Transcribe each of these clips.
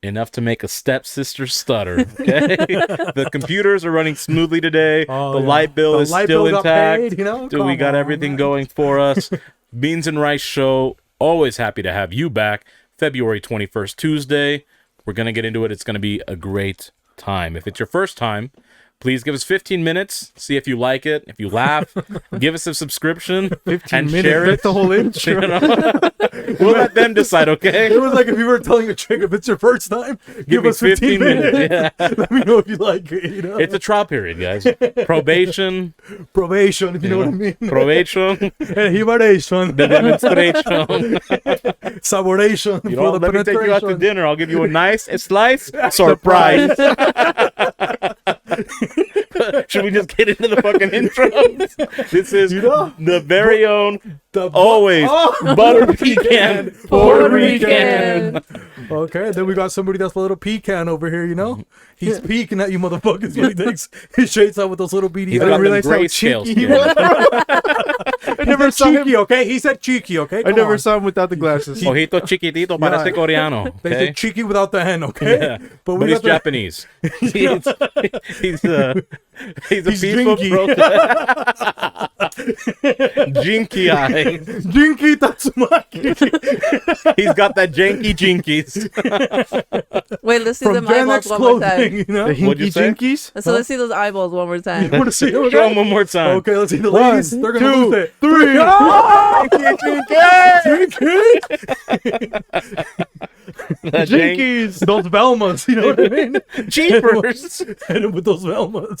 enough to make a stepsister stutter. Okay, the computers are running smoothly today. The light bill is still intact. Paid, Dude, we got everything going for us. Beans and Rice Show. Always happy to have you back. February 21st, Tuesday. We're gonna get into it. It's gonna be a great time. If it's your first time, please give us 15 minutes. See if you like it. If you laugh, give us a subscription 15 and minutes. share it. That's the whole intro. You know? We'll let them decide, okay? It was like if you were telling a chick, if it's your first time, give us 15 minutes. Yeah. Let me know if you like it. You know? It's a trial period, guys. Probation. Probation, if you know what I mean. Probation. Evaluation. The demonstration. Saboration. You know, for the let me take you out to penetration. dinner. I'll give you a nice slice surprise. Should we just get into the fucking intro? This is the very own, always butter pecan Puerto Rican. Okay, then we got somebody that's a little pecan over here, you know? He's peeking at you motherfuckers when he takes his shades out with those little beady He's eyes. got them realize how grayscale cheeky he skin. I never saw cheeky, okay? He said cheeky, okay? I Come never on. saw him without the glasses. Ojito chiquitito parece coreano. They Okay? said cheeky without the hen, okay? Yeah. But But we he's got the... Japanese. He's a peaceful jinky. Jinky eye. Jinky Tatsumaki. He's got that janky jinkies. Wait, let's see From them Gen eyeballs X one more time. clothing, you know? The What'd you hinky say? jinkies? So let's see those eyeballs one more time. You want to see them Show him again? one more time. Okay, let's see the One, ladies. They're going to two, lose it. 3. That jank- Jinkies. Those Velmas, you know what I mean? Jeepers. Hit him with those Velmas.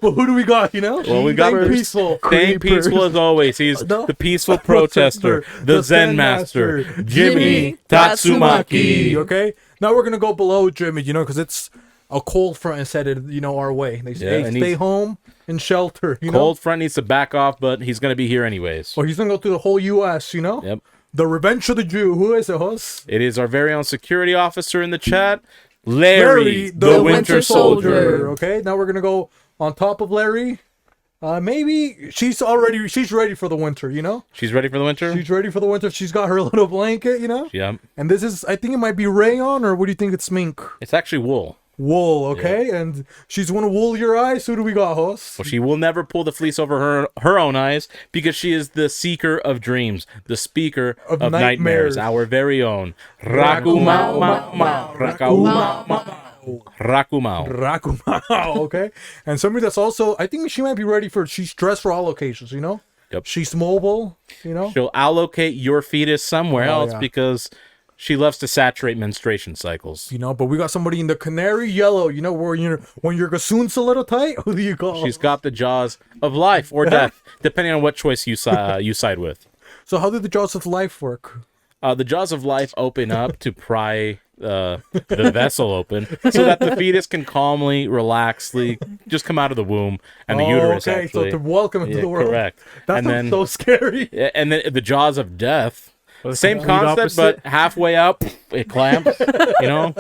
Well, who do we got, you know? Well, we got Staying first. peaceful. Staying peaceful as always. He's No. the peaceful protester, the Zen master, Jimmy Tatsumaki. Okay? Now we're going to go below Jimmy, you know, because it's a cold front is headed, you know, our way. They say, Yeah, and stay he's- home and shelter, you know? Cold front needs to back off, but he's going to be here anyways. Or he's going to go through the whole U.S., you know? Yep. The Revenge of the Jew. Who is it, Hus? It is our very own security officer in the chat, Larry, the Winter Soldier. Okay, now we're going to go on top of Larry. Maybe she's ready for the winter, you know? She's ready for the winter? She's ready for the winter. She's got her little blanket, you know? Yep. And this is, I think it might be rayon, or what do you think it's mink? It's actually wool. Wool, okay? And she's want to wool your eyes. Who do we got, Hoss? Well, she will never pull the fleece over her own eyes because she is the seeker of dreams, the speaker of nightmares, our very own Rakumao. Rakumao, okay? And somebody that's also, I think she might be ready for, she's dressed for all occasions, you know? Yep. She's mobile, you know? She'll allocate your fetus somewhere Oh, else yeah. because she loves to saturate menstruation cycles. You know, but we got somebody in the canary yellow, you know, where when your gassoon's a little tight, who do you call? She's got the jaws of life or death, depending on what choice you side with. So how did the jaws of life work? The jaws of life open up to pry the vessel open so that the fetus can calmly, relaxedly just come out of the womb and the uterus okay, actually. so to welcome into the world. Correct. That and sounds then, so scary. and then the jaws of death. Same complete concept, opposite. but halfway up, it clamps. You know?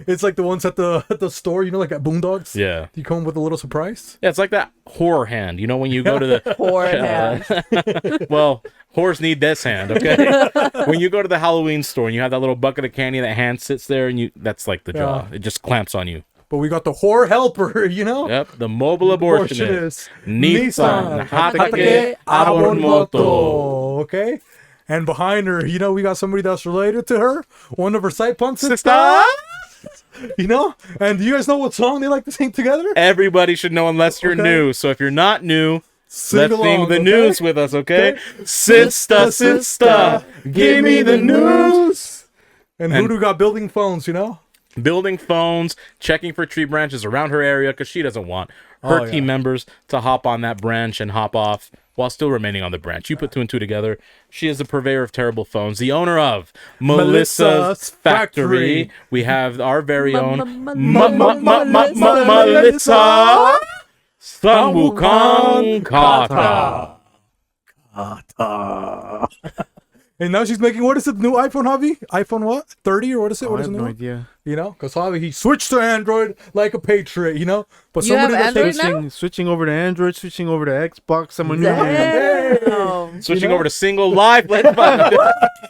It's like the ones at the store, you know, like at Boondocks. Yeah. You come with a little surprise. Yeah, it's like that whore hand. You know, when you go to the Poor hand. well, whores need this hand, okay? When you go to the Halloween store and you have that little bucket of candy, that hand sits there, and that's like the jaw. It just clamps on you. But we got the whore helper, you know? Yep, the mobile abortionist. Nissan Hatake Abonmoto. Okay? And behind her, you know, we got somebody that's related to her. One of her side punks. Sister! You know? And do you guys know what song they like to sing together? Everybody should know unless you're Okay. new. So if you're not new, Sing let's along, sing the okay? news with us, okay? Okay. Sister, give me the news. And who do we got building phones, you know? Building phones, checking for tree branches around her area because she doesn't want her team members to hop on that branch and hop off while still remaining on the branch. You put two and two together. She is the purveyor of terrible phones, the owner of Melissa's Factory. We have our very own Melissa Sambukan Kata. And now she's making, what is it, new iPhone, Javi? iPhone what? 30 or what is it? I What is have it no new? idea. You know? Because Javi, he switched to Android like a patriot, you know? But You have somebody that Android takes... now? Switching over to Android, switching over to Xbox. I'm a new Damn. man. Damn. Switching You know? over to single life. Let's fuck.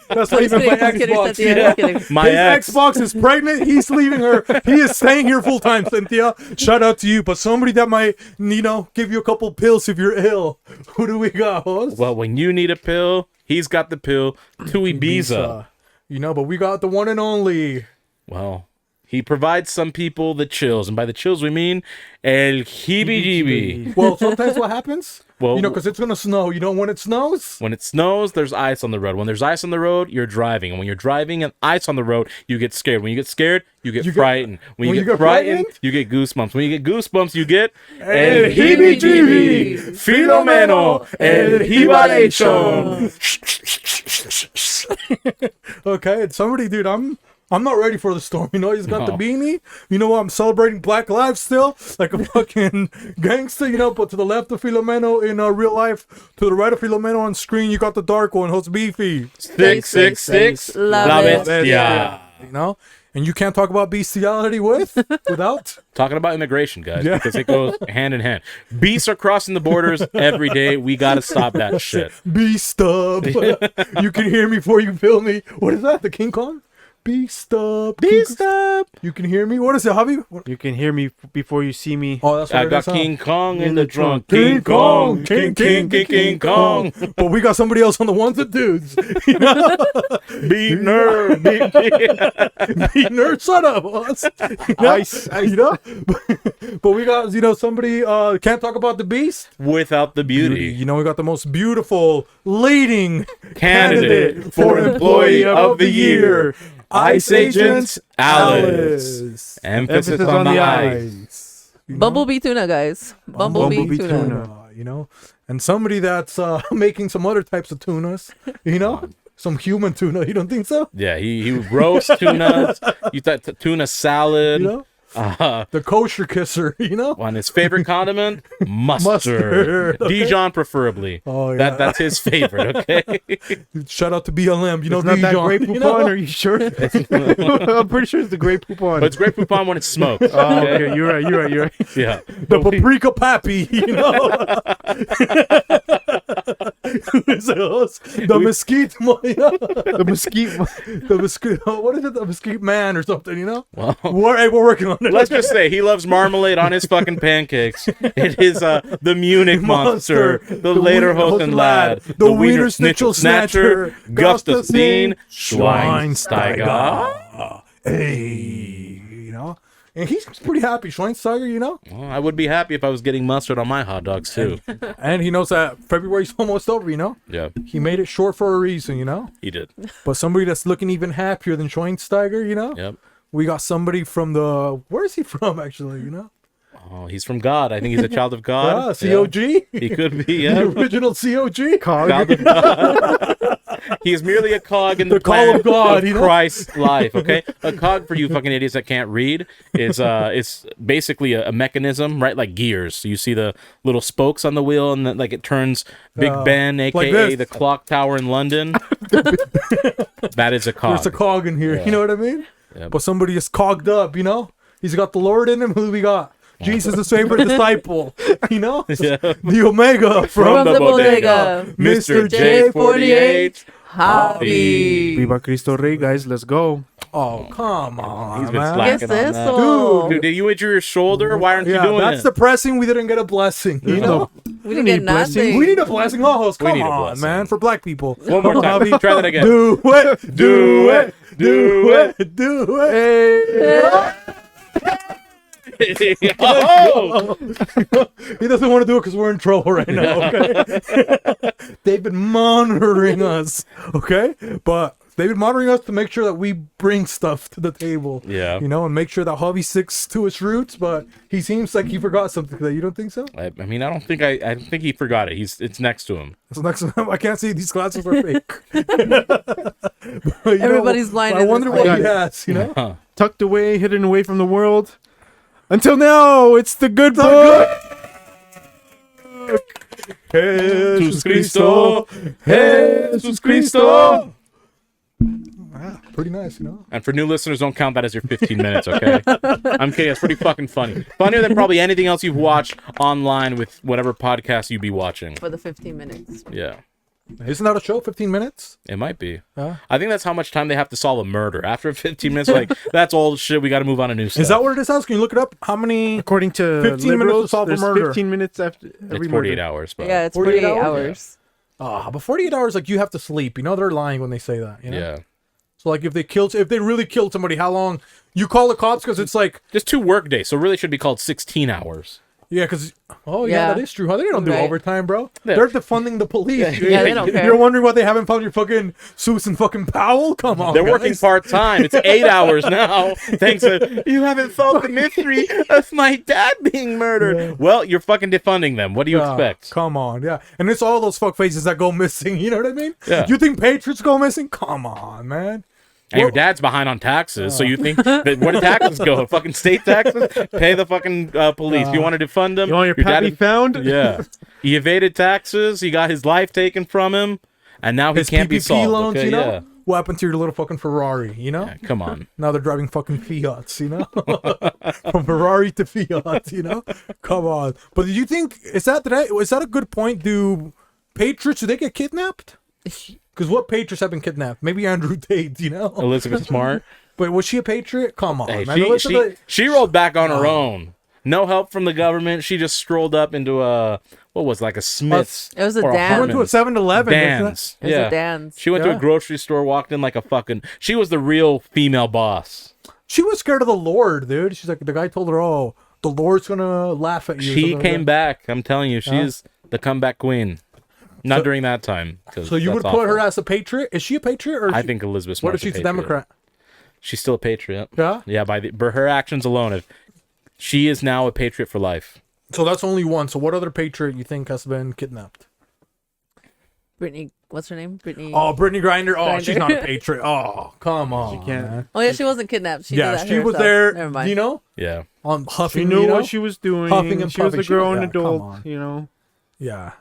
That's not even my I'm kidding, Xbox. Cynthia, You know? I'm kidding. My His ex. Xbox is pregnant. He's leaving her. He is staying here full time, Cynthia. Shout out to you. But somebody that might, give you a couple pills if you're ill. Who do we got, host? Well, when you need a pill, he's got the pill to Ibiza. But we got the one and only. Well, he provides some people the chills, and by the chills we mean el heebie-jeebie. Well, sometimes what happens? Well, Because it's gonna snow. When it snows, when it snows, there's ice on the road. When there's ice on the road, you're driving. And when you're driving and ice on the road, you get scared. When you get scared, you get frightened. When you get frightened, you get goosebumps. When you get goosebumps, you get el heebie-jeebie. Filomeno, el hibalation. okay. And somebody, dude, I'm not ready for the storm. He's got the beanie. You know what? I'm celebrating Black Lives still, like a fucking gangster. But to the left of Filomeno in real life, to the right of Filomeno on screen, you got the dark one, host Beefy. 666, Love it. Yeah. And you can't talk about bestiality without Talking about immigration, guys, because it goes hand in hand. Beasts are crossing the borders every day. We got to stop that shit. beast up. You can hear me before you feel me. What is that? The King Kong? Beast up. Beast up. You can hear me. What is it, Javi? You can hear me before you see me. Oh, that's what I it got is, huh? King Kong in the trunk. King Kong, King Kong. But we got somebody else on the ones and twos. Beat nerd. Be nerd, shut up, boss. Ice. But we got, somebody can't talk about the beast. Without the beauty. We got the most beautiful leading Candidate for Employee of the Year. Ice Agent Alice. Emphasis on the ice. Bumblebee tuna, guys. Bumblebee tuna. And somebody that's making some other types of tunas, some human tuna. You don't think so? Yeah, he roasts tuna. You thought tuna salad. The kosher kisser, On his favorite condiment, mustard. Mustard, okay. Dijon preferably. Oh, yeah. That's his favorite, okay? Shout out to BLM. It's not that Dijon, Grey Poupon, are you sure? I'm pretty sure it's the Grey Poupon. But it's Grey Poupon when it's smoked. Oh, okay, you're right. Yeah. The paprika pappy, The mesquite, The mesquite. the mesquite. What is it? The mesquite man or something, Well, We're working on it. let's just say he loves marmalade on his fucking pancakes. It is the Munich monster, the Lederhosen lad, the Wiener Schnitzel snatcher, Gustafsson Schweinsteiger. Hey, and he's pretty happy, Schweinsteiger, Well, I would be happy if I was getting mustard on my hot dogs too. and he knows that February's almost over, Yeah, He made it short for a reason, he did. But somebody that's looking even happier than Schweinsteiger, Yep. We got somebody from where is he from, actually, Oh, he's from God. I think he's a child of God. COG? He could be, The yeah. original COG? Child of God. He is merely a cog in the call plan of God, Christ's life, okay? A cog, for you fucking idiots that can't read, is it's basically a mechanism, right? Like gears. So you see the little spokes on the wheel, and then, it turns Big Ben, a.k.a. the clock tower in London. That is a cog. There's a cog in here, you know what I mean? Yeah. But somebody is cogged up, He's got the Lord in him. Who do we got? Jesus' favorite disciple, Yeah. The Omega From the bodega, Mr. J48. Javi. Viva Cristo Rey, guys. Let's go. Oh, come on, He's been man. slacking ¿Qué es on that. eso? Dude, did you injure your shoulder? Why aren't you Yeah, doing that's it? depressing. We didn't get a blessing, We didn't need get blessing. nothing. We need a blessing, host. Come need a on, blessing. man, for black people. One more time. Try that again. Do it, Do it. Do it. do it. Oh! He doesn't want to do it because we're in trouble right now, okay? They've been monitoring us, okay? But they've been monitoring us to make sure that we bring stuff to the table. Yeah. And make sure that hobby sticks to its roots, but he seems like he forgot something today. You don't think so? I mean, I don't think he forgot it. It's next to him. So next time, I can't see. These glasses are fake. Everybody's blind I in wonder this what he place. has, Tucked away, hidden away from the world. Until now, it's the good book. Jesus Cristo. Jesus Cristo. Wow. Pretty nice, you know. And for new listeners, don't count that as your 15 minutes, okay? I'm kidding. It's pretty fucking funny. Funnier than probably anything else you've watched online with whatever podcast you'd be watching. For the 15 minutes. Yeah. Isn't that a show? 15 minutes? It might be. Huh? I think that's how much time they have to solve a murder. After 15 minutes, like, that's old shit. We got to move on to new stuff. Is that what it is? Can you look it up? How many? According to 15 minutes to liberals, solve a there's murder. 15 minutes after every It's 48 murder. hours. But Yeah, it's 48 48 hours? hours. But 48 hours, like you have to sleep. You know they're lying when they say that. You know? yeah. So like if they really killed somebody, how long? You call the cops because it's like Just 2 work days. So really should be called 16 hours. yeah, because yeah, Yeah. that is true. Huh? They don't do Right. overtime, bro. Yeah. They're defunding the police. Yeah, they don't care. You're wondering why they haven't found your fucking Susan fucking Powell? Come on, They're guys. working part-time. It's 8 hours now. Thanks to, you haven't solved the mystery of my dad being murdered. Yeah. Well, you're fucking defunding them. What do you Ah, expect? Come on, yeah. And it's all those fuck faces that go missing. You know what I mean? Yeah. You think Patriots go missing? Come on, man. And your dad's behind on taxes, so you think that where do taxes go? Fucking state taxes? Pay the fucking police. You want to defund them? You want your dad pappy is- found? Yeah. He evaded taxes. He got his life taken from him, and now he His can't be PPP solved. loans, okay? you know? Yeah. What happened to your little fucking Ferrari, you know? Yeah, come on. Now they're driving fucking Fiats, you know? From Ferrari to Fiat, you know? Come on. But do you think, is that a good point? Do Patriots, do they get kidnapped? Because what Patriots have been kidnapped? Maybe Andrew Tate, you know? Elizabeth Smart. But was she a Patriot? Come on, Hey, man. she rolled back on her own. No help from the government. She just strolled up into like a Smith's. It was a or Dan. I went to a Harmon's. 7-Eleven. Dan's. It was Yeah. a Dan's. She went to Yeah. a grocery store, walked in like a fucking. She was the real female boss. She was scared of the Lord, dude. She's like, the guy told her, oh, the Lord's going to laugh at you. She something like came that. back. I'm telling you, she's the comeback queen. Not during that time. 'cause So you would that's put her awful. as a patriot? Is she a patriot? Or is I she- think Elizabeth What Smart's if she's a patriot. Democrat? She's still a patriot. Yeah? Yeah, by her actions alone, if she is now a patriot for life. So that's only one. So what other patriot you think has been kidnapped? Brittany, what's her name? Brittany. Oh, Brittany Grinder. Oh, Griner. she's not a patriot. Oh, come on. She can't. man. Oh, yeah, she wasn't kidnapped. She Yeah, did that she was herself. there, Never mind. you know, Yeah. on huffing, She knew you know? what she was doing. Huffing and She was puffing. a grown Yeah, come adult, on. you know. Yeah.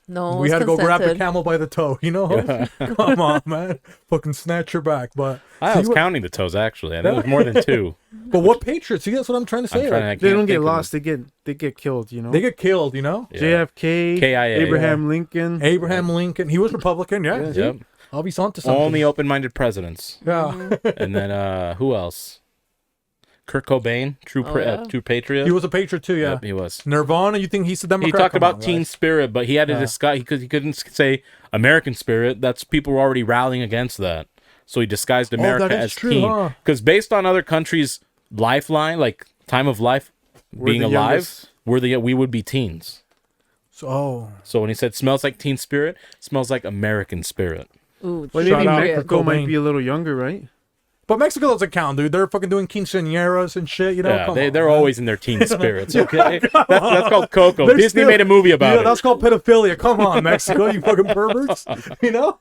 No, We had to go grab the consented. camel by the toe, you know? Come on, man. Fucking snatch her back. But I see was what- counting the toes, actually. I think it was more than 2. but what patriots? See, that's what I'm trying to say. I'm like, trying, I They can't don't get think of lost. They get killed, you know. they get killed, you know? Yeah. JFK, KIA. Abraham Lincoln. Abraham Lincoln. He was Republican, yeah. Yep. I'll be on to something. Only open-minded presidents. Yeah. And then who else? Kurt Cobain, true yeah. true patriot. He was a patriot too, yeah. Yep, he was. Nirvana, you think he's a Democrat? He talked Come about on, teen guys. spirit, but he had to disguise. He couldn't say American spirit. That's people were already rallying against that. So he disguised America that is as true, teen. huh? Because based on other countries' lifeline, like time of life, being the alive, youngest. we would be teens. So, So when he said smells like teen spirit, smells like American spirit. Ooh, Well, Shout maybe out Mexico Kurt might Cobain. be a little younger, right? but Mexico doesn't count, dude. They're fucking doing quinceañeras and shit, you know? Yeah, Come they're on, man. always in their teen spirits. Okay, that's called Coco. They're Disney still- made a movie about Yeah, it. that's called pedophilia. Come on, Mexico, you fucking perverts. You know?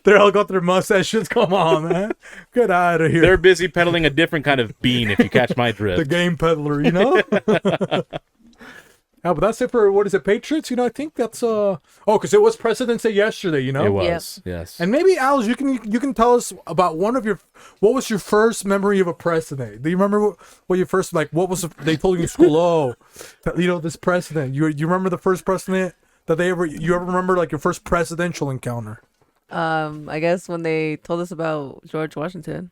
They're all got their mustaches. Come on, man. Get out of here. They're busy peddling a different kind of bean, if you catch my drift. the game peddler, you know? Yeah, but that's it for, what is it, Patriots? You know, I think that's, because it was President's Day yesterday, you know? It was, yes. And maybe, Alice, you can tell us about what was your first memory of a president? Do you remember what your first, like, what was, they told you in school, this president, you remember the first president that you ever remember, like, your first presidential encounter? I guess when they told us about George Washington,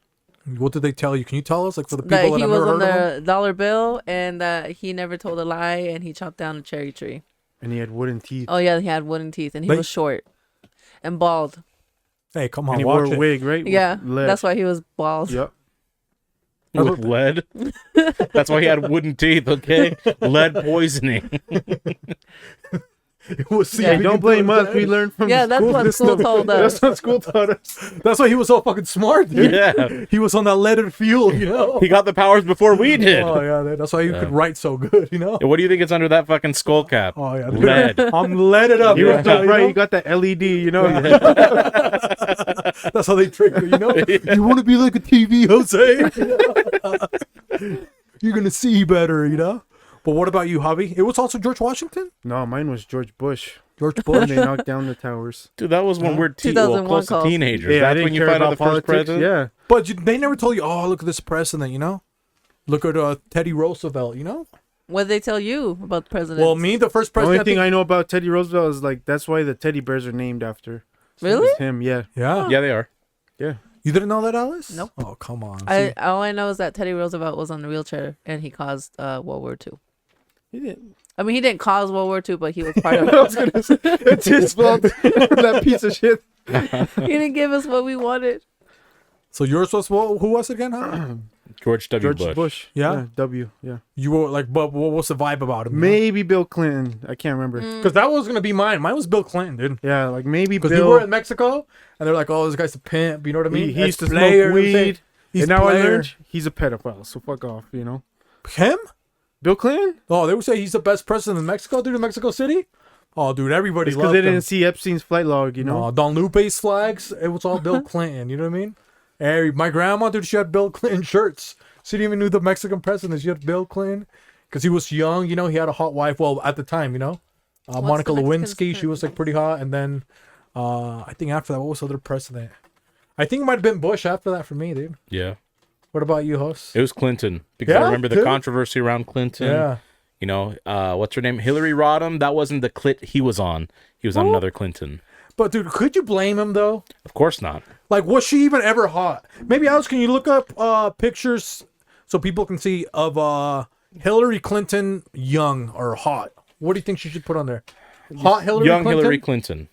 What did they tell you? Can you tell us, like, for the people that that he have was never on heard of him? the dollar bill and that he never told a lie and he chopped down a cherry tree. And he had wooden teeth. Oh yeah, he had wooden teeth and he They- was short and bald. Hey, come And on, he wore watch a it. wig, right? Yeah, With lead. that's why he was bald. Yep. With lead. That's why he had wooden teeth, okay? Lead poisoning. It was Yeah, seeping Don't into blame his us. head. We learned from Yeah, the that's school what system. school told us. That's what school taught us. That's why he was so fucking smart, dude. Yeah. He was on that leaded fuel, you know? He got the powers before we did. Oh, yeah, that's why he could write so good, you know? What do you think is under that fucking skull cap? Oh, yeah. dude. Lead. I'm leaded up. You yeah, were so you right. know? You got that LED, you know? That's how they trick you, you know? You want to be like a TV, Jose? You're going to see better, you know? But what about you, Javi? It was also George Washington? No, mine was George Bush. George When Bush. they knocked down the towers. Dude, that was when we're 2001 close to calls. teenagers. Yeah, I That's didn't when you care find out the about first politics. president. Yeah. But they never told you, oh, look at this president, you know? Look at Teddy Roosevelt, you know? What did they tell you about the president? Well, me, the first The president. only thing I know about Teddy Roosevelt is like that's why the teddy bears are named after. Really? It's him, yeah. Yeah. Yeah, they are. Yeah. You didn't know that, Alice? Nope. Oh, come on. All I know is that Teddy Roosevelt was on the wheelchair and he caused World War II. He didn't. I mean, he didn't cause World War II, but he was part of I was gonna say it's his fault. That piece of shit. He didn't give us what we wanted. So yours was, who was it again, huh? George W. George Bush. Yeah? W. Yeah. You were like, but what was the vibe about him? Maybe Bill Clinton. I can't remember. Because that was going to be mine. Mine was Bill Clinton, dude. Yeah, like maybe Because Bill. we were in Mexico, and they're like, oh, this guy's a pimp. You know what I mean? he used to Ex-player, smoke they say. weed. He's And now I player. learned he's a pedophile. So fuck off, you know. Him? Bill Clinton? Oh, they would say he's the best president in Mexico, dude, in Mexico City? Oh, dude, everybody It's because loved they him. didn't see Epstein's flight log, you know. No, Don Lupe's flags, it was all Bill Clinton. You know what I mean? Hey, my grandma, dude, she had Bill Clinton shirts. She didn't even knew the Mexican president. She had Bill Clinton because he was young. You know, he had a hot wife. Well, at the time, you know, Monica the Mexican Lewinsky. She was like pretty hot. And then I think after that, what was the other president? I think it might have been Bush after that for me, dude. Yeah. What about you, host? It was Clinton. Because Yeah, I remember the dude. controversy around Clinton. Yeah. You know, what's her name? Hillary Rodham. That wasn't the clit he was on. He was on another Clinton. But dude, could you blame him though? Of course not. Like, was she even ever hot? Maybe Alex, can you look up pictures so people can see of Hillary Clinton young or hot? What do you think she should put on there? Hot Hillary Young Clinton? Hillary Clinton.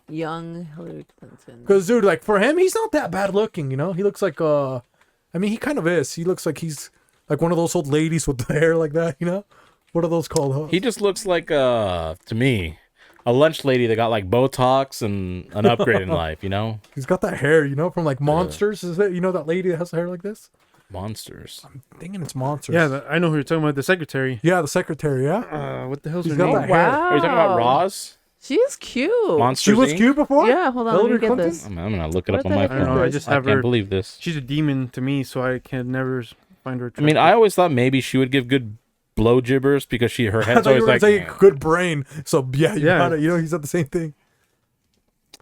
Young Hillary Clinton. Because dude, like for him, he's not that bad looking. You know, he looks like I mean, he kind of is. He looks like he's like one of those old ladies with the hair like that. You know, what are those called? Huh? He just looks like, to me, a lunch lady that got like Botox and an upgrade in life, you know? He's got that hair, you know, from like Monsters. Is that, you know, that lady that has hair like this? Monsters. I'm thinking it's Monsters. Yeah, I know who you're talking about. The secretary. Yeah, the secretary. Yeah, What the hell's He's her got name? that hair. Wow. Are you talking about Roz? She's cute. Monsters she was Inc? cute before. Yeah, hold on. Let me Hillary get Clinton? this. I'm gonna look it What up on the my heck I phone. don't know. I this? just I have can't her. believe this. She's a demon to me, so I can never find her. I mean, I always thought maybe she would give good blow gibbers because her I head's thought you always were gonna like. say good brain. So yeah, you Yeah. got it. You know, he said the same thing.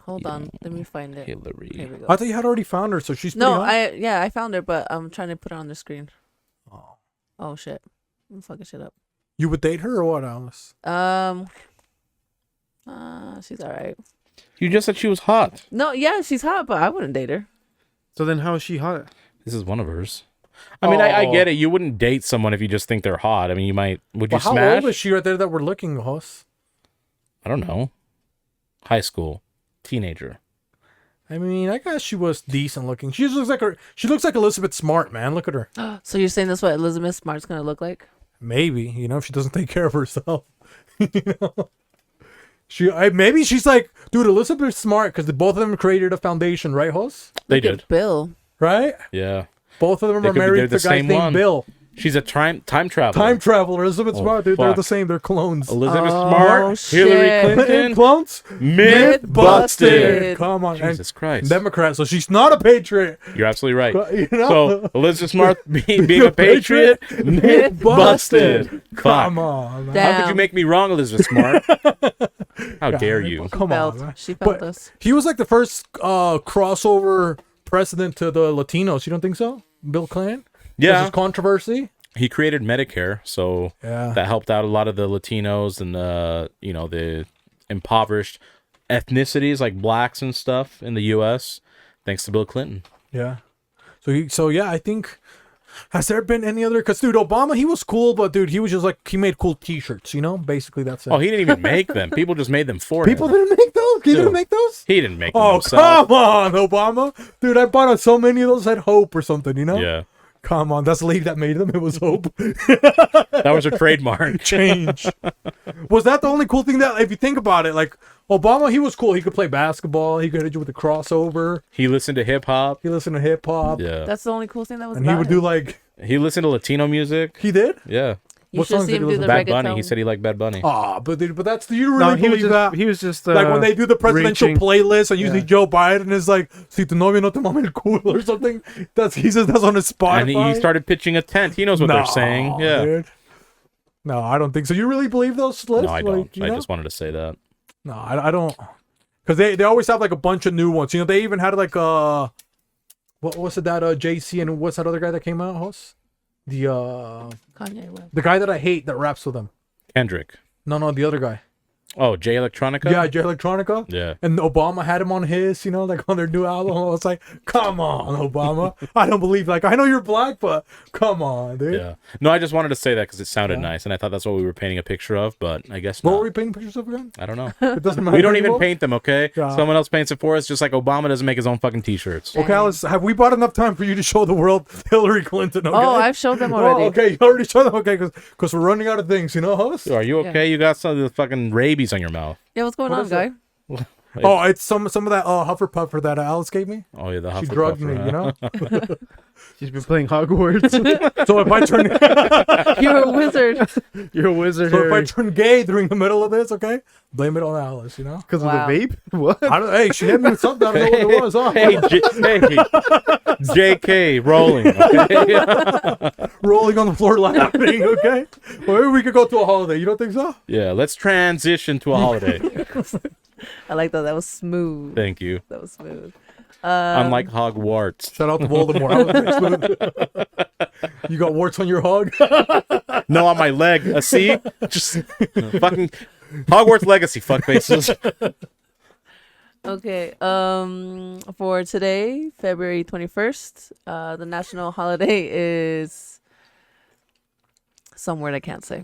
Hold on. Let me find it. Here Hillary. we go. I thought you had already found her, so she's pretty No, hot. I found her, but I'm trying to put her on the screen. Oh shit. I'm fucking shit up. You would date her or what, Alice? She's alright. You just said she was hot. No, yeah, she's hot, but I wouldn't date her. So then, how is she hot? This is one of hers. I mean, I Oh. get it. You wouldn't date someone if you just think they're hot. I mean, you might. Would you Well, how smash? old is she right there that we're looking, Hoss? I don't know. High school, teenager. I mean, I guess she was decent looking. She looks like she looks like Elizabeth Smart, man. Look at her. So you're saying that's what Elizabeth Smart's gonna look like? Maybe, you know, if she doesn't take care of herself. You know? Maybe she's like, dude, Elizabeth Smart, because both of them created a foundation, right, Hoss? They Look at did. Bill. Right? Yeah. Both of them They are could be- they're married the to guys same named one. Bill. She's a time traveler. Time traveler, Elizabeth Oh, Smart, dude. They're fuck. the same. They're clones. Elizabeth Oh, Smart, shit. Hillary Clinton, Clones? myth busted. Come on. Jesus and Christ. Democrat, so she's not a patriot. You're absolutely right. You know? So Elizabeth Smart being a patriot, myth busted. Come Fuck. on, man. Damn. How could you make me wrong, Elizabeth Smart? How dare you? Come on, Felt. man. She felt But us. he was like the first crossover president to the Latinos. You don't think so? Bill Clinton? Yeah. This controversy? He created Medicare, so Yeah. that helped out a lot of the Latinos and the impoverished ethnicities like blacks and stuff in the U.S. Thanks to Bill Clinton. Yeah. So yeah, I think, has there been any other, because dude, Obama, he was cool, but dude, he was just like, he made cool t-shirts, you know? Basically, that's it. Oh, he didn't even make them. People just made them for People him. didn't make those? He didn't make those? He didn't make them Oh, himself. come on, Obama. Dude, I bought so many of those at Hope or something, you know? Yeah, Come on, that's the lady that made them. It was Hope. that was a trademark. Change. Was that the only cool thing that, if you think about it, like, Obama, he was cool. He could play basketball. He could hit you with the crossover. He listened to hip hop. He listened to hip hop. Yeah, That's the only cool thing that was And he about would him. do like, he listened to Latino music. he did? Yeah, You what should songs see did him he do the Bad reggaeton. Bunny. He said he liked Bad Bunny. But dude, but that's, do you really No, he believe was that? just. He was just. Like when they do the presidential reaching. playlist and usually Joe Biden is like, si tu novio no te mame el culo or something. He says that's on his Spotify. And he started pitching a tent. He knows what they're saying. Yeah. Dude. No, I don't think so. You really believe those lists? No, I don't. Like, you I know? just wanted to say that. No, I don't. Because they always have like a bunch of new ones. You know, they even had like what was it that JC and what's that other guy that came out, host? The Kanye West. the guy that I hate that raps with him. Kendrick. No, the other guy. Oh, Jay Electronica? Yeah, Jay Electronica. Yeah. And Obama had him on his, you know, like on their new album. I was like, come on, Obama. I don't believe, like, I know you're black, but come on, dude. Yeah. No, I just wanted to say that because it sounded nice, and I thought that's what we were painting a picture of, but I guess What not. were we painting pictures of again? I don't know. It doesn't matter. We don't even anymore? paint them, okay? Yeah. Someone else paints it for us, just like Obama doesn't make his own fucking t-shirts. Okay, Alice, have we bought enough time for you to show the world Hillary Clinton? Okay? Oh, I've showed them already. Oh, okay, you already showed them. Okay, because we're running out of things, you know, host? Are you okay? You got some of the fucking rabies on your mouth. Yeah, what's going What on, is guy? Oh, it's some of that Hufflepuffer that Alice gave me. Oh, yeah, the She Hufflepuff, drugged me, huh? you know? She's been playing Hogwarts. So if I turn You're a wizard. You're a wizard. so if I turn gay during the middle of this, okay? Blame it on Alice, you know? Because Wow. of the vape? What? I don't, hey, she hit me with something. I don't know what it was. Huh? Hey, JK, rolling. Okay? Rolling on the floor laughing, okay? Well, maybe we could go to a holiday. You don't think so? Yeah, let's transition to a holiday. I like that. That was smooth. Thank you. That was smooth. Unlike Hogwarts. Shout out to Voldemort. I was smooth. You got warts on your hog? No, on my leg. See? Just fucking Hogwarts Legacy, fuckfaces. Okay. For today, February 21st, the national holiday is some word I can't say.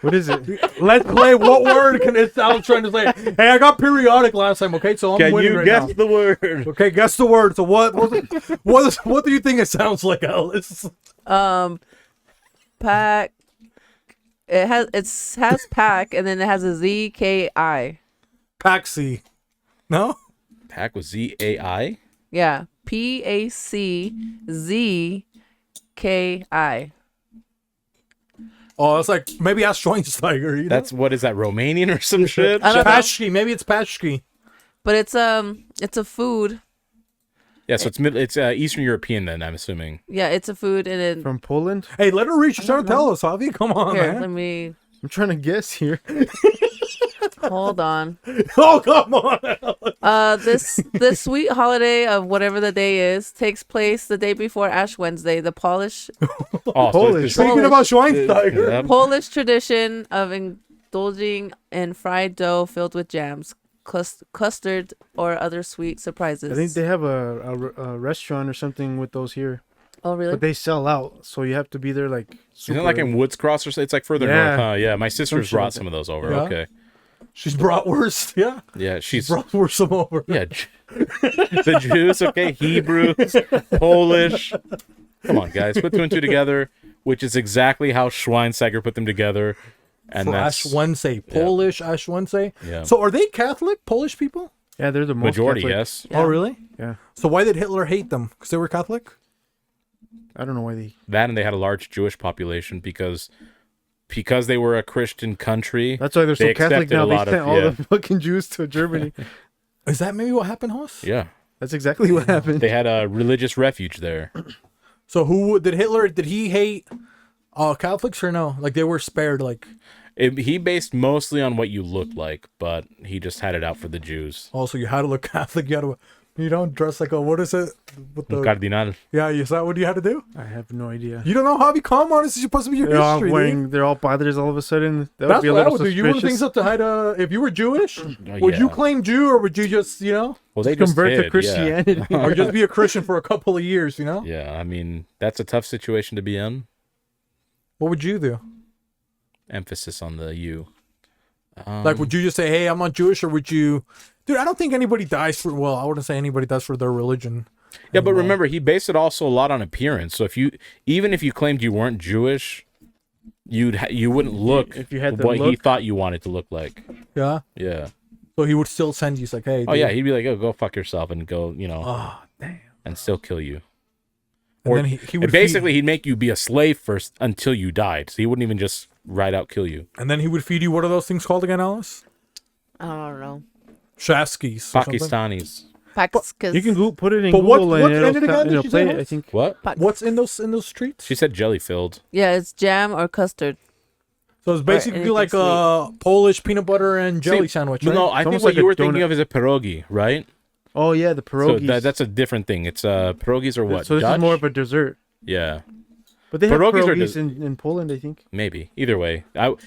What is it? Let's play. What word can it sound trying to say? Hey, I got periodic last time, okay? So I'm Can winning you right guess now. the word? Okay, guess the word. So what do you think it sounds like, Alice? Pack. It has pack, and then it has a ZKI. Paxi. No? Pack with Z-A-I? Yeah, PACZKI. Oh, it's like maybe ask Schweinsteiger. You know? That's, what is that, Romanian or some shit? I don't know. Pashki. Maybe it's Pashki. But it's a food. Yeah, so it's Eastern European then, I'm assuming. Yeah, it's a food, and then From Poland? Hey, let her reach. She's trying to tell us, Javi. Come on, here, man. let me I'm trying to guess here. hold on. Oh, come on. This sweet holiday of whatever the day is takes place the day before Ash Wednesday. The Oh, Polish. So Speaking about Schweinsteiger. yeah. Polish tradition of indulging in fried dough filled with jams, custard, or other sweet surprises. I think they have a restaurant or something with those here. Oh, really? But they sell out, so you have to be there like super. Isn't it like in Woods Cross or something? It's like further Yeah. north, huh? Yeah, my sister's shit brought like some of those over. Yeah. Okay. She's bratwurst. Yeah. Yeah, she's... Bratwurst some over. Yeah. The Jews, okay? Hebrews, Polish. Come on, guys. Put two and two together, which is exactly how Schweinsteiger put them together. And For that's... Ash Wednesday. Polish Ash Wednesday. Yeah. So are they Catholic, Polish people? Yeah, they're the most Majority, Catholic. yes. Yeah. Oh, really? Yeah, So why did Hitler hate them? Because they were Catholic? I don't know why they. That and they had a large Jewish population because they were a Christian country. That's why they're so They Catholic accepted now. a They lot of- sent all yeah. the fucking Jews to Germany. Is that maybe what happened, Hoss? Yeah. That's exactly what happened. They had a religious refuge there. So did he hate Catholics or no? Like they were spared, like... He based mostly on what you looked like, but he just had it out for the Jews. Also, you had to look Catholic. You had to, dress like a, what is it? With the, Cardinal. yeah, is that what you had to do? I have no idea. You don't know, Javi? Come on, this is supposed to be your They're all history, dude. wearing. They're all padres all of a sudden. That would That's be a what I little would do. You would suspicious. things up to hide if you were Jewish, would yeah. you claim Jew or would you just, Well, they just Convert hid, to Christianity. or just be a Christian for a couple of years, Yeah, I mean, that's a tough situation to be in. What would you do? Emphasis on the you. Like, would you just say, hey, I'm not Jewish, or would you... Dude, I don't think anybody dies for... Well, I wouldn't say anybody dies for their religion. Yeah, but remember, he based it also a lot on appearance. So even if you claimed you weren't Jewish, you wouldn't look If you had the what he look. thought you wanted to look like. Yeah? Yeah. So he would still send you, he's like, hey, Oh dude. yeah, he'd be like, "Oh, go fuck yourself," and go, Oh, damn. and still kill you. And Or then he would and basically, he'd make you be a slave first until you died. So he wouldn't even just right out kill you. And then he would feed you, what are those things called again, Alice? I don't know. Shaskis. or something? Pakistanis. Packs, cause You can put it in But Google what's and in it again, did it'll you play say, it. I Hans? think. What? packs. What's in those streets? She said jelly filled. Yeah, it's jam or custard. So it's basically anything like a Polish peanut butter and jelly sandwich, right? No, I think almost what like you a were thinking donut. of is a pierogi, right? Oh yeah, the So pierogies. that's a different thing. It's pierogies or what? So this Dutch? is more of a dessert. Yeah, But they have Pierogies are pierogies in Poland, I think. maybe. Either way,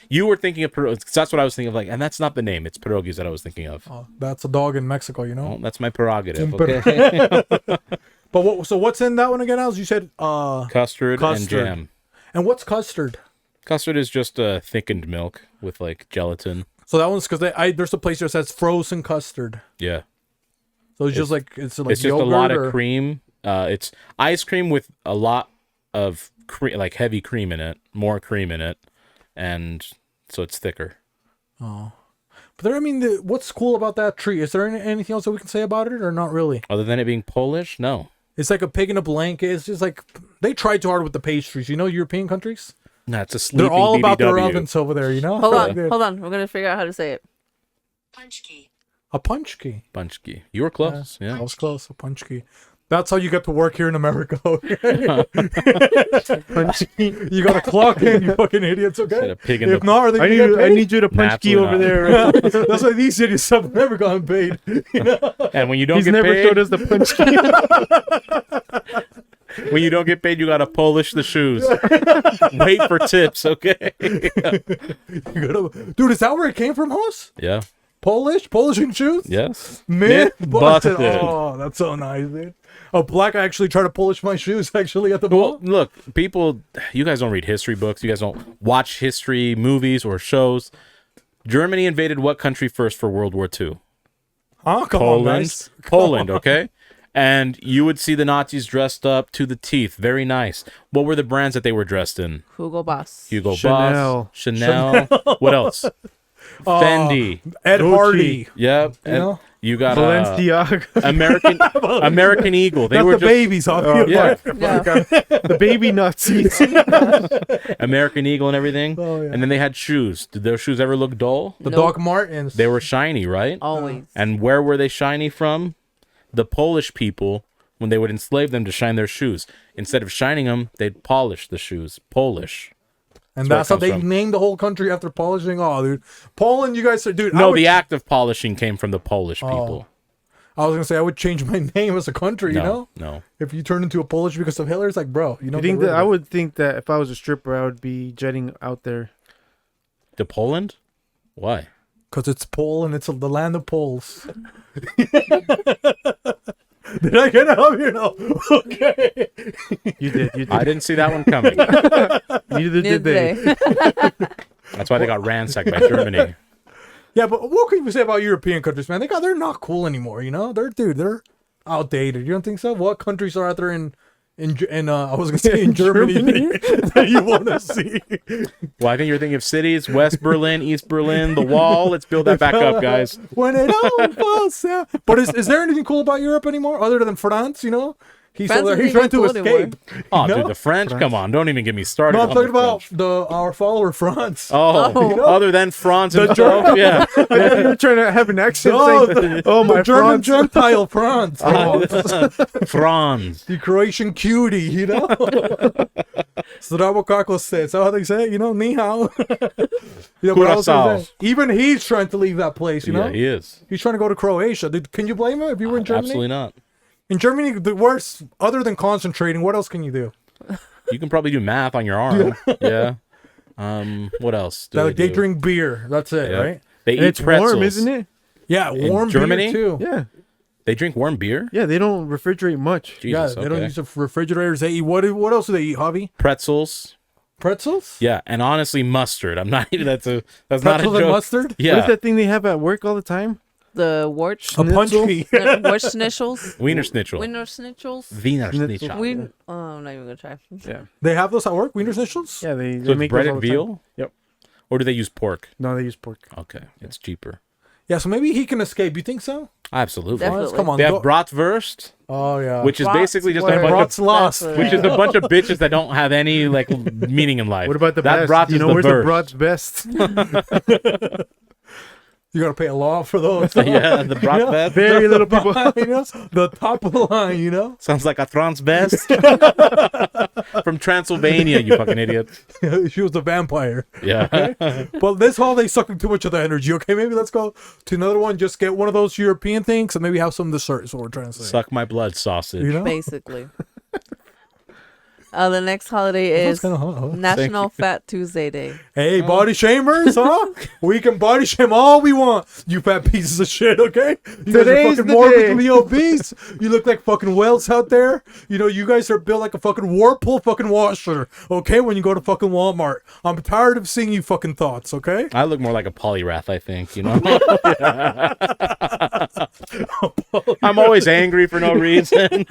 you were thinking of pierogies. That's what I was thinking of. Like, and that's not the name. It's pierogies that I was thinking of. Oh, that's a dog in Mexico, you know. Well, that's my prerogative. But- Okay. But so what's in that one again? As you said, Custard and Custard. jam. and what's custard? Custard is just thickened milk with like gelatin. So that one's because there's a place that says frozen custard. Yeah, So it's just like it's just yogurt a lot or... of cream. It's ice cream with a lot of cream, like heavy cream in it, more cream in it, and so it's thicker. But there, I mean, what's cool about that treat? Is there anything else that we can say about it, or not really? Other than it being Polish, no. It's like a pig in a blanket. It's just like they tried too hard with the pastries. You know, European countries. No, it's a sleeping They're all about their BBW. ovens over there. You know. Hold on, Like, hold on. We're gonna figure out how to say it. a punch key. Bunchki. You were close. Yeah. I was close. A punch key. That's how you get to work here in America. Okay? You got to clock in, you fucking idiots. Said Okay. a pig in If the not, are they I gonna get need, I paid? need you to punch key Absolutely over not. there. That's why these idiots have never gotten paid. You know? And when you don't He's get never paid, showed us the punch key. when you don't get paid, you gotta polish the shoes. Wait for tips, okay? Dude, is that where it came from, host? Yeah. Polishing shoes? Yes. Myth busted. busted. Oh, that's so nice, dude. A black guy actually tried to polish my shoes actually at the Well, mall. look, people, you guys don't read history books. You guys don't watch history movies or shows. Germany invaded what country first for World War II? Huh? Come on, Poland. guys. Poland, okay? And you would see the Nazis dressed up to the teeth. Very nice. What were the brands that they were dressed in? Hugo Boss. Hugo Chanel. Boss. Chanel. What else? Fendi. Ed Gucci. Hardy. Yep. You know? You got Balenciaga. American Eagle. They That's were the just babies, huh? yeah, Yeah. The baby Nazis. American Eagle and everything. Oh, yeah. And then they had shoes. Did those shoes ever look dull? The Nope. Doc Martens. They were shiny, right? Always. And where were they shiny from? The Polish people, when they would enslave them to shine their shoes, instead of shining them, they'd polish the shoes. Polish. And where it that's how comes they from. named the whole country after polishing. Oh, dude. Poland, you guys are, dude. I No, would- the act of polishing came from the Polish people. I was going to say, I would change my name as a country, you know? No. If you turn into a Polish because of Hitler, it's like, bro, you know. You think that I would think that if I was a stripper, I would be jetting out there. To Poland? Why? Because it's Poland, it's the land of Poles. Did I get it up here? No. Okay. You did. I didn't see that one coming. Neither did they. That's why they got ransacked by Germany. Yeah, but what can you say about European countries, man? They're not cool anymore, you know? They're outdated. You don't think so? What countries are out there in I was gonna say in Germany that you want to see? Well, I think you're thinking of cities: West Berlin, East Berlin, the Wall. Let's build that back up, guys. When it all falls down. But is there anything cool about Europe anymore other than France? You know, he's France over there. isn't He's trying even to cool escape. Oh, you dude, know? the French. Come on, don't even get me started. No, I'm on talking the about French. our follower France. Oh, Oh. other than France himself, yeah. You're trying to have an accent. No, saying, oh my German France. Gentile France. France. The Croatian cutie, you know? Zdravo kako se. Is that how they say it? You know, ni hao. Yeah, but I was gonna Curacao. say, even he's trying to leave that place, you know? Yeah, he is. He's trying to go to Croatia. Can you blame him if you were in Germany? Absolutely not. In Germany, the worst, other than concentrating, what else can you do? You can probably do math on your arm. Yeah. What else? do They do? drink beer. That's it, Yeah. right? They And eat it's pretzels. warm, isn't it? Yeah, warm Germany? beer too. Yeah. They drink warm beer. Yeah, they don't refrigerate much. Jesus, yeah, they don't okay. use the refrigerators. They eat what else do they eat, Hobby? Pretzels. Pretzels? Yeah, and honestly, mustard. I'm not even. That's not a Pretzels and joke. mustard? Yeah. What is that thing they have at work all the time? The Wart. A punch Schnitzel? key. Wart Schnitzels. Wiener Schnitzel. Wiener Schnitzels. Wiener Schnitzel. Schnitzel. We. Oh, I'm not even gonna try. Yeah. They have those at work, Wiener Schnitzels? Yeah, they So make it's those breaded all the time. veal? Yep. Or do they use pork? No, they use pork. Okay, it's cheaper. Yeah, so maybe he can escape. You think so? Absolutely. Definitely. Come on. They go- have bratwurst, Oh, yeah. which is basically just a Wait, bunch Brat's of lost. That's which is a bunch of bitches that don't have any like meaning in life. What about the that best? brat You is know, the where's verst. the brat's best? You got to pay a lot for those. Yeah, the brat best. Very little people. You know? The top of the line, you know? Sounds like a trans best. from Transylvania, you fucking idiot. She was a vampire. Yeah. But this holiday sucking too much of the energy. Okay, maybe let's go to another one. Just get one of those European things and maybe have some dessert. Is what we're trying to say. Suck my blood, sausage. You know? Basically. The next holiday is kinda hot, huh? National Fat Tuesday Day. Hey, body shamers, huh? We can body shame all we want, you fat pieces of shit, okay? You guys are Today's fucking the morbidly obese. You look like fucking whales out there. You know, you guys are built like a fucking Whirlpool fucking washer, okay? When you go to fucking Walmart. I'm tired of seeing you fucking thoughts, okay? I look more like a polyrath, I think, you know? I'm always angry for no reason.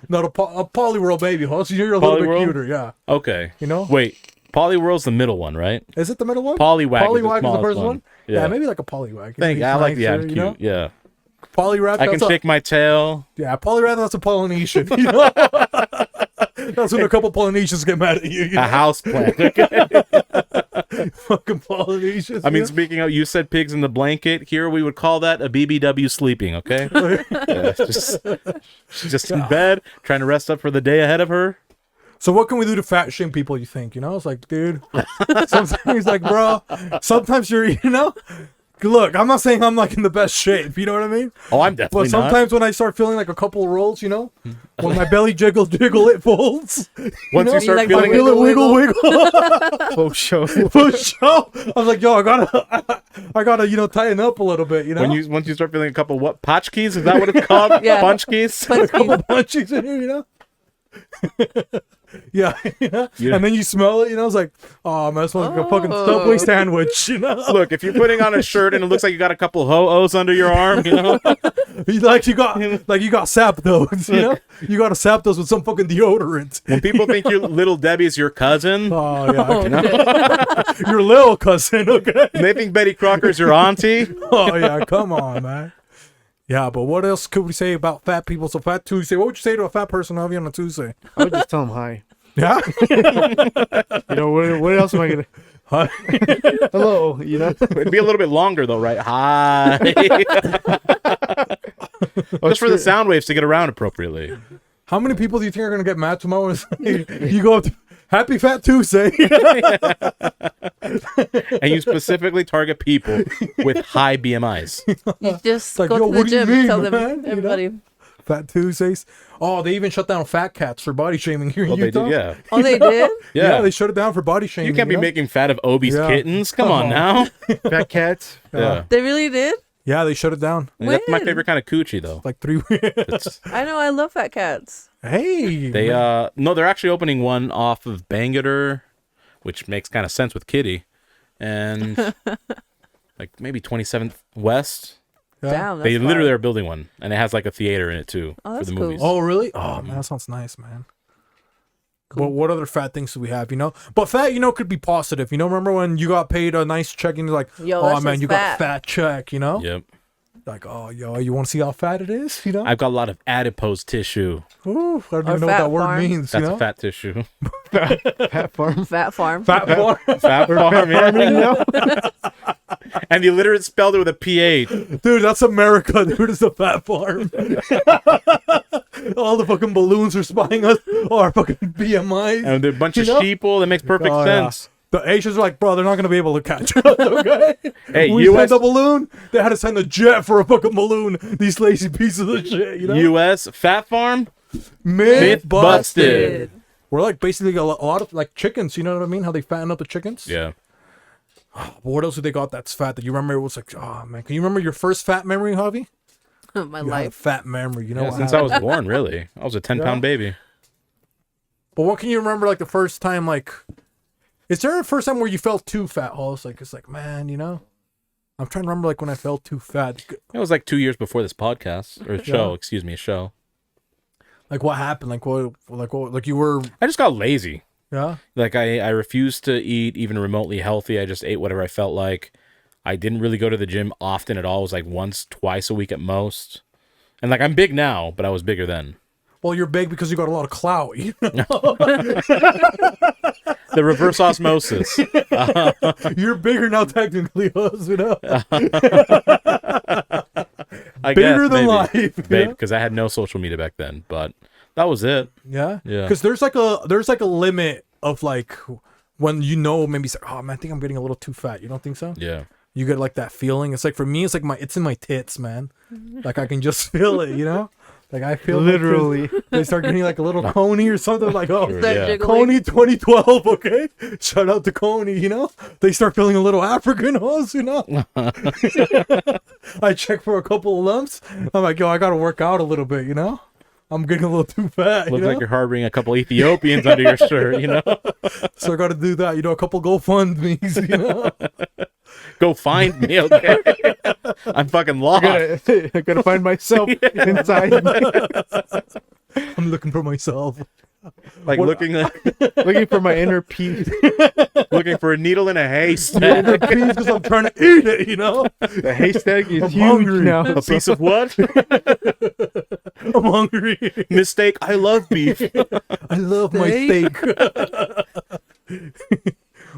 Not a Polyworld baby, huh? So you're a little bit Polyworld? cuter, yeah. Okay. You know? Wait, Polyworld's the middle one, right? Is it the middle one? Polywag is the Polywag is the smallest first one. one? Yeah. Yeah, maybe like a polywag. Thank you. I like the nicer, cute. you know? Yeah. Polywrap. I can shake my tail. Yeah, Polywrap, that's a Polynesian. You know? That's when a couple Polynesians get mad at you. You know? A house plant. Okay. Fucking Polynesians. I mean, yeah? speaking of, you said pigs in the blanket. Here we would call that a BBW sleeping, okay? Yeah, she's just in bed, trying to rest up for the day ahead of her. So what can we do to fat shame people, you think? You know, it's like, dude, sometimes like, bro, sometimes you're, you know, look, I'm not saying I'm like in the best shape, you know what I mean? Oh, I'm definitely But sometimes when I start feeling like a couple of rolls, you know, when my belly jiggle, it folds. Once you start like feeling I feel it wiggle. Oh, show. For sure. I was like, yo, I gotta, you know, tighten up a little bit, you know? once you start feeling a couple what punch keys, is that what it's called? Yeah. Punch keys. A couple punches in here, you know? Yeah, yeah. Yeah. And then you smell it, you know, it's like, oh man, it smells like a fucking Subway sandwich, you know? Look, if you're putting on a shirt and it looks like you got a couple ho-ohs under your arm, you know, You got sap those, you know? You gotta sap those with some fucking deodorant. when people think your little Debbie's your cousin, Oh yeah. Oh, shit. Your little cousin, okay? they think Betty Crocker's your auntie. Oh yeah, come on, man. Yeah, but what else could we say about fat people? So Fat Tuesday, what would you say to a fat person on a Tuesday? I would just tell him hi. Yeah? You know, what else am I gonna? Hi. Hello. You know. It'd be a little bit longer though, right? Hi. Just for the sound waves to get around appropriately. How many people do you think are gonna get mad tomorrow and say, you go up to Happy Fat Tuesday? And you specifically target people with high BMIs. You just like, go yo, to the what do you gym, mean, tell man? them, You know? everybody. Fat Tuesdays. Oh, they even shut down Fat Cats for body shaming here in Well, they Utah. did, yeah. Oh, they did? Yeah, Yeah. they shut it down for body shaming. You can't be know? making fat of obese Yeah. kittens. Come on now. Fat cats. Yeah. They really did? Yeah, they shut it down. And that's my When? favorite kind of coochie though. Like 3 It's, I know, I love fat cats. Hey. they no, they're actually opening one off of Bangerter, which makes kind of sense with Kitty, and like maybe 27th West. Yeah. Damn, that's They literally fire. are building one, and it has like a theater in it too Oh, for that's the cool. movies. Oh, really? Oh, man, that sounds nice, man. But what other fat things do we have, you know? But fat, you know, could be positive. You know, remember when you got paid a nice check and you're like, Yo, oh, that's man, just you got fat. a fat check, you know? Yep. Like, oh, yo, you want to see how fat it is, you know? I've got a lot of adipose tissue. Ooh, I don't Or even know what fat that word farm. means, That's you know? a fat tissue. Fat farm. Fat farm. Fat farm. Fat farm, You yeah. know. And you literally spelled it with a PH. Dude, that's America, dude. It's a fat farm. All the fucking balloons are spying us. All our fucking BMIs. And a bunch of You know? sheeple. That makes perfect Oh, yeah. sense. The Asians are like, bro, they're not going to be able to catch us, okay? Hey, we US sent a balloon. They had to send a jet for a fucking balloon. These lazy pieces of shit, you know? US fat farm. Myth busted. We're like basically a lot of like chickens, you know what I mean? How they fatten up the chickens? Yeah. But what else do they got that's fat that you remember? It was like, oh man, can you remember your first fat memory, Javi? My You had a life. fat memory, you know? Yeah, what since I happened? was born, really. I was a 10-pound baby. But what can you remember like the first time, like, is there a first time where you felt too fat, Hollis? Like, it's like, man, you know? I'm trying to remember like when I felt too fat. It was like 2 years before this podcast or show. Yeah. Excuse me, a show. Like what happened? Like you were, I just got lazy. yeah? Like I refused to eat even remotely healthy. I just ate whatever I felt like. I didn't really go to the gym often at all. It was like once, twice a week at most. And like I'm big now, but I was bigger then. Well, you're big because you got a lot of clout. You know? The reverse osmosis. You're bigger now, technically, Hollis, you know? I Bigger guess, than maybe. life, you know? Because I had no social media back then. But That was it. Yeah, Yeah. Because there's like a limit of like when maybe it's like, oh man, I think I'm getting a little too fat. You don't think so? Yeah. You get like that feeling. It's like for me, it's like it's in my tits, man. Like I can just feel it, you know. Like I feel Literally. they start getting like a little coney or something. Like Sure, Start yeah. jiggling. Coney 2012, okay? Shout out to Coney, you know? They start feeling a little African us, you know? I check for a couple of lumps. I'm like, yo, I gotta work out a little bit, you know? I'm getting a little too fat, Looks you know? like you're harboring a couple Ethiopians under your shirt, you know? So I gotta do that, you know, a couple GoFundMes, you know? Go find me, okay? I'm fucking lost. I gotta find myself inside. I'm looking for myself. Like looking Looking for my inner peace. looking for a needle in a haystack. Because I'm trying to eat it, you know? The haystack is I'm huge hungry. now. A piece of what? I'm hungry. Mistake. I love beef. I love my steak.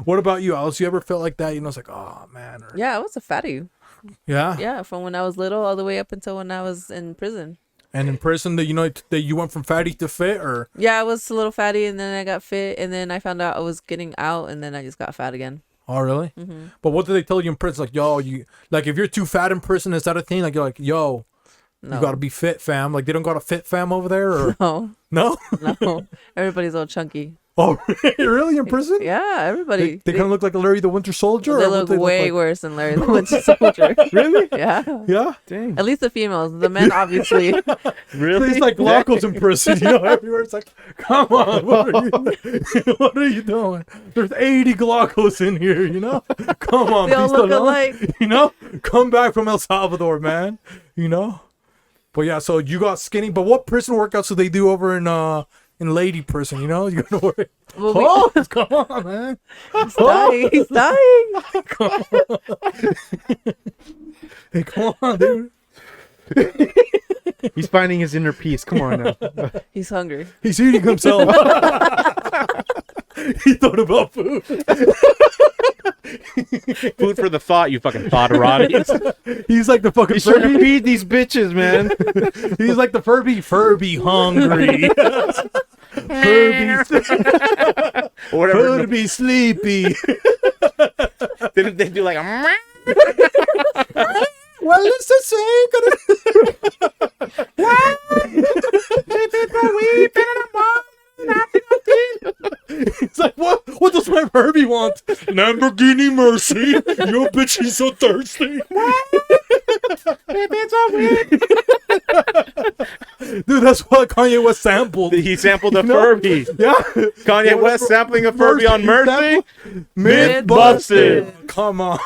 What about you, Alice? You ever felt like that? You know, it's like, oh man. Or, Yeah, I was a fatty. yeah. Yeah, from when I was little all the way up until when I was in prison. And in prison, that you went from fatty to fit, or Yeah, I was a little fatty, and then I got fit, and then I found out I was getting out, and then I just got fat again. oh really? Mm-hmm. But what do they tell you in prison? Like, yo, you like if you're too fat in prison, is that a thing? Like you're like, yo, No. you gotta be fit, fam. Like they don't got a fit fam over there, or No, no? no. Everybody's all chunky. Oh, really? In prison? Yeah, everybody. They kind of look like Larry the Winter Soldier. They or what look they way like? worse than Larry the Winter Soldier. Really? Yeah. Yeah. Dang. At least the females. The men, obviously. Really? It's like Locos in prison, you know, everywhere. It's like, come on, what are you doing? There's 80 Glocos in here, you know? Come on, They all Pistolón. look alike. You know? Come back from El Salvador, man. You know? But yeah, so you got skinny. But what prison workouts do they do over in lady prison, you know? You gotta worry. Well, Oh, come on, man. He's dying. He's dying. Hey, come on, dude. He's finding his inner peace. Come on now. He's hungry. He's eating himself. He thought about food. Food for the thought, you fucking thoughterati. He's like the fucking He's trying to Furby. feed these bitches, man. He's like the Furby hungry. Or whatever. Furby sleepy. Didn't they do like a... Well, it's the He's like, what? What does my Furby want? Lamborghini Mercy. Yo, bitch, he's so thirsty. Dude, that's what Kanye West sampled. He sampled a Furby. Yeah. Kanye West sampling a Furby on Mercy. Myth busted. Come on.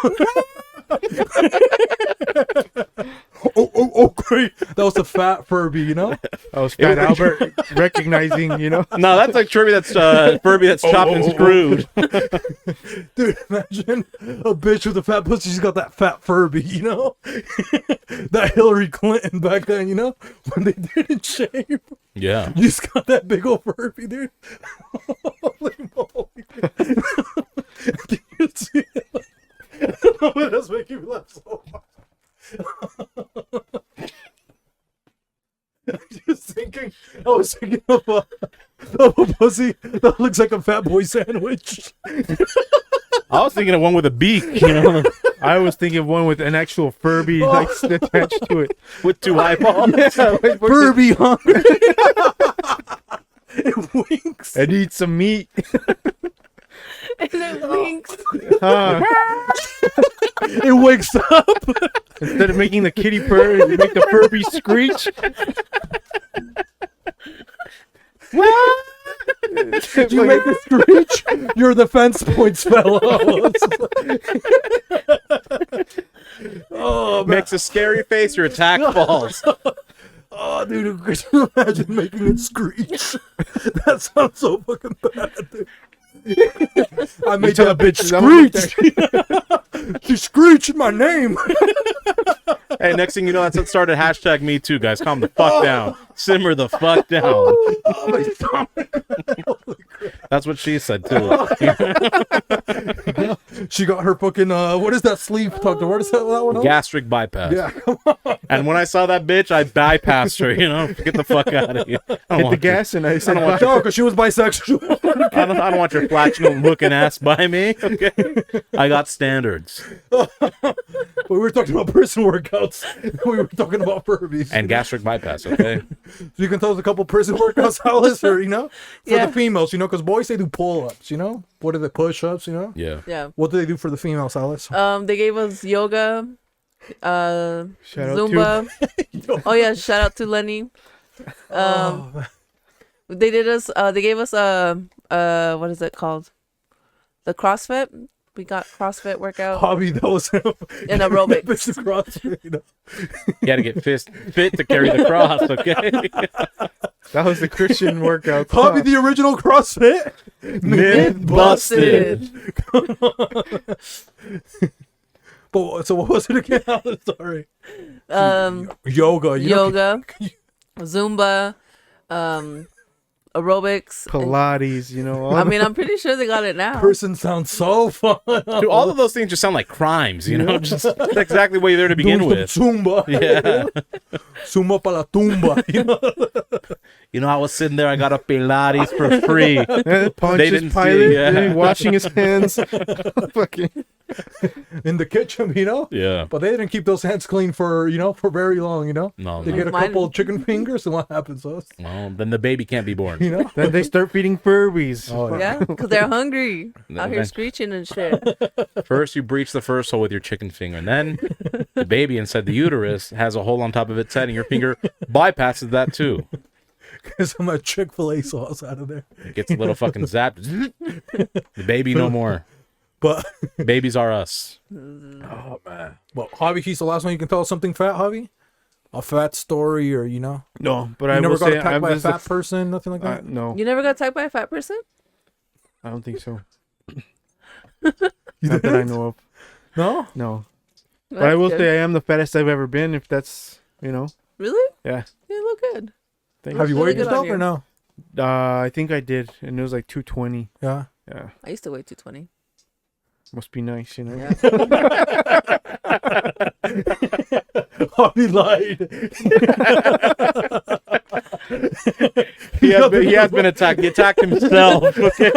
Oh, great. That was a fat Furby, you know? I was Fat Albert recognizing, you know. No, that's like Furby that's chopped and screwed. Dude, imagine a bitch with a fat pussy. She's got that fat Furby, you know? That Hillary Clinton back then, you know? When they didn't shave. Yeah. You just got that big old Furby, dude. Holy moly. Can you see it? That's making me laugh so hard. I was thinking of a pussy that looks like a Fat Boy sandwich. I was thinking of one with a beak, you know, I was thinking of one with an actual Furby like attached to it. with two eyeballs. Furby hungry. It winks. And eat some meat. And it winks. It wakes up. Instead of making the kitty purr, you make the Furby screech. You make a screech. You're the fence points fellow. Oh, man. Makes a scary face, your attack falls. Oh, dude, could you imagine making it screech? That sounds so fucking bad, dude. I made that bitch screech. She screeched my name. Hey, next thing you know, that's started hashtag me too, guys. Calm the fuck down. Simmer the fuck down. Oh, my stomach. Holy crap. That's what she said too. She got her fucking what is that sleeve tucked? What is that one? Gastric bypass. Yeah, come on. And when I saw that bitch, I bypassed her. Get the fuck out of here. I don't Hit the want gas and I said, No, because she was bisexual. I don't want your flatulent looking ass by me. Okay, I got standards. We were talking about prison workouts. We were talking about Furbies. And gastric bypass. Okay. So you can tell us a couple prison workouts, Alice, or for Yeah. the females, because boys they do pull-ups. What are the push-ups? Yeah. Yeah. What do they do for the females, Alice? They gave us yoga, Shout out Zumba. Oh yeah, shout out to Lenny. They did us. They gave us what is it called? The CrossFit. We got CrossFit workout Hobby, that was him. and aerobics. It's the CrossFit, You got to get fit to carry the cross. Okay. that was the Christian workout. Hobby, the original CrossFit. Myth busted. But so what was it again? Alice? Sorry. Yoga. Yoga, Zumba, aerobics. Pilates, all I mean, I'm pretty sure they got it now. Person sounds so fun. Dude, all of those things just sound like crimes. Just that's exactly what you're there to begin Doing with. some Zumba. Yeah. Zumba para la tumba. I was sitting there. I got a Pilates for free. Pontius didn't see Pilate, it, yeah. washing his hands. Fucking. In the kitchen, Yeah. But they didn't keep those hands clean for very long, No. They no. get a Mine- couple of chicken fingers, and what happens to us? Well, then the baby can't be born. Then they start feeding Furbies. Oh, Yeah, because they're hungry out here screeching and shit. First, you breach the first hole with your chicken finger, and then the baby inside the uterus has a hole on top of its head, and your finger bypasses that too. Get some Chick-fil-A sauce out of there. It gets a little fucking zapped. The baby no more. But Babies are us. oh man. Well, Hobby, he's the last one you can tell us something fat, Hobby? A fat story, or No, but you I never will got say attacked I'm by a just fat person, nothing like that. no, You never got attacked by a fat person? I don't think so. You Not that I didn't? know of. No. No, but I will say I am the fattest I've ever been. If that's Really? yeah. You look good. Thank Have you really weighed good yourself on or you. no? I think I did, and it was like 220. Yeah. Yeah, I used to weigh 220. must be nice, Yeah. Hobby lied. He has been attacked. He attacked himself. Okay.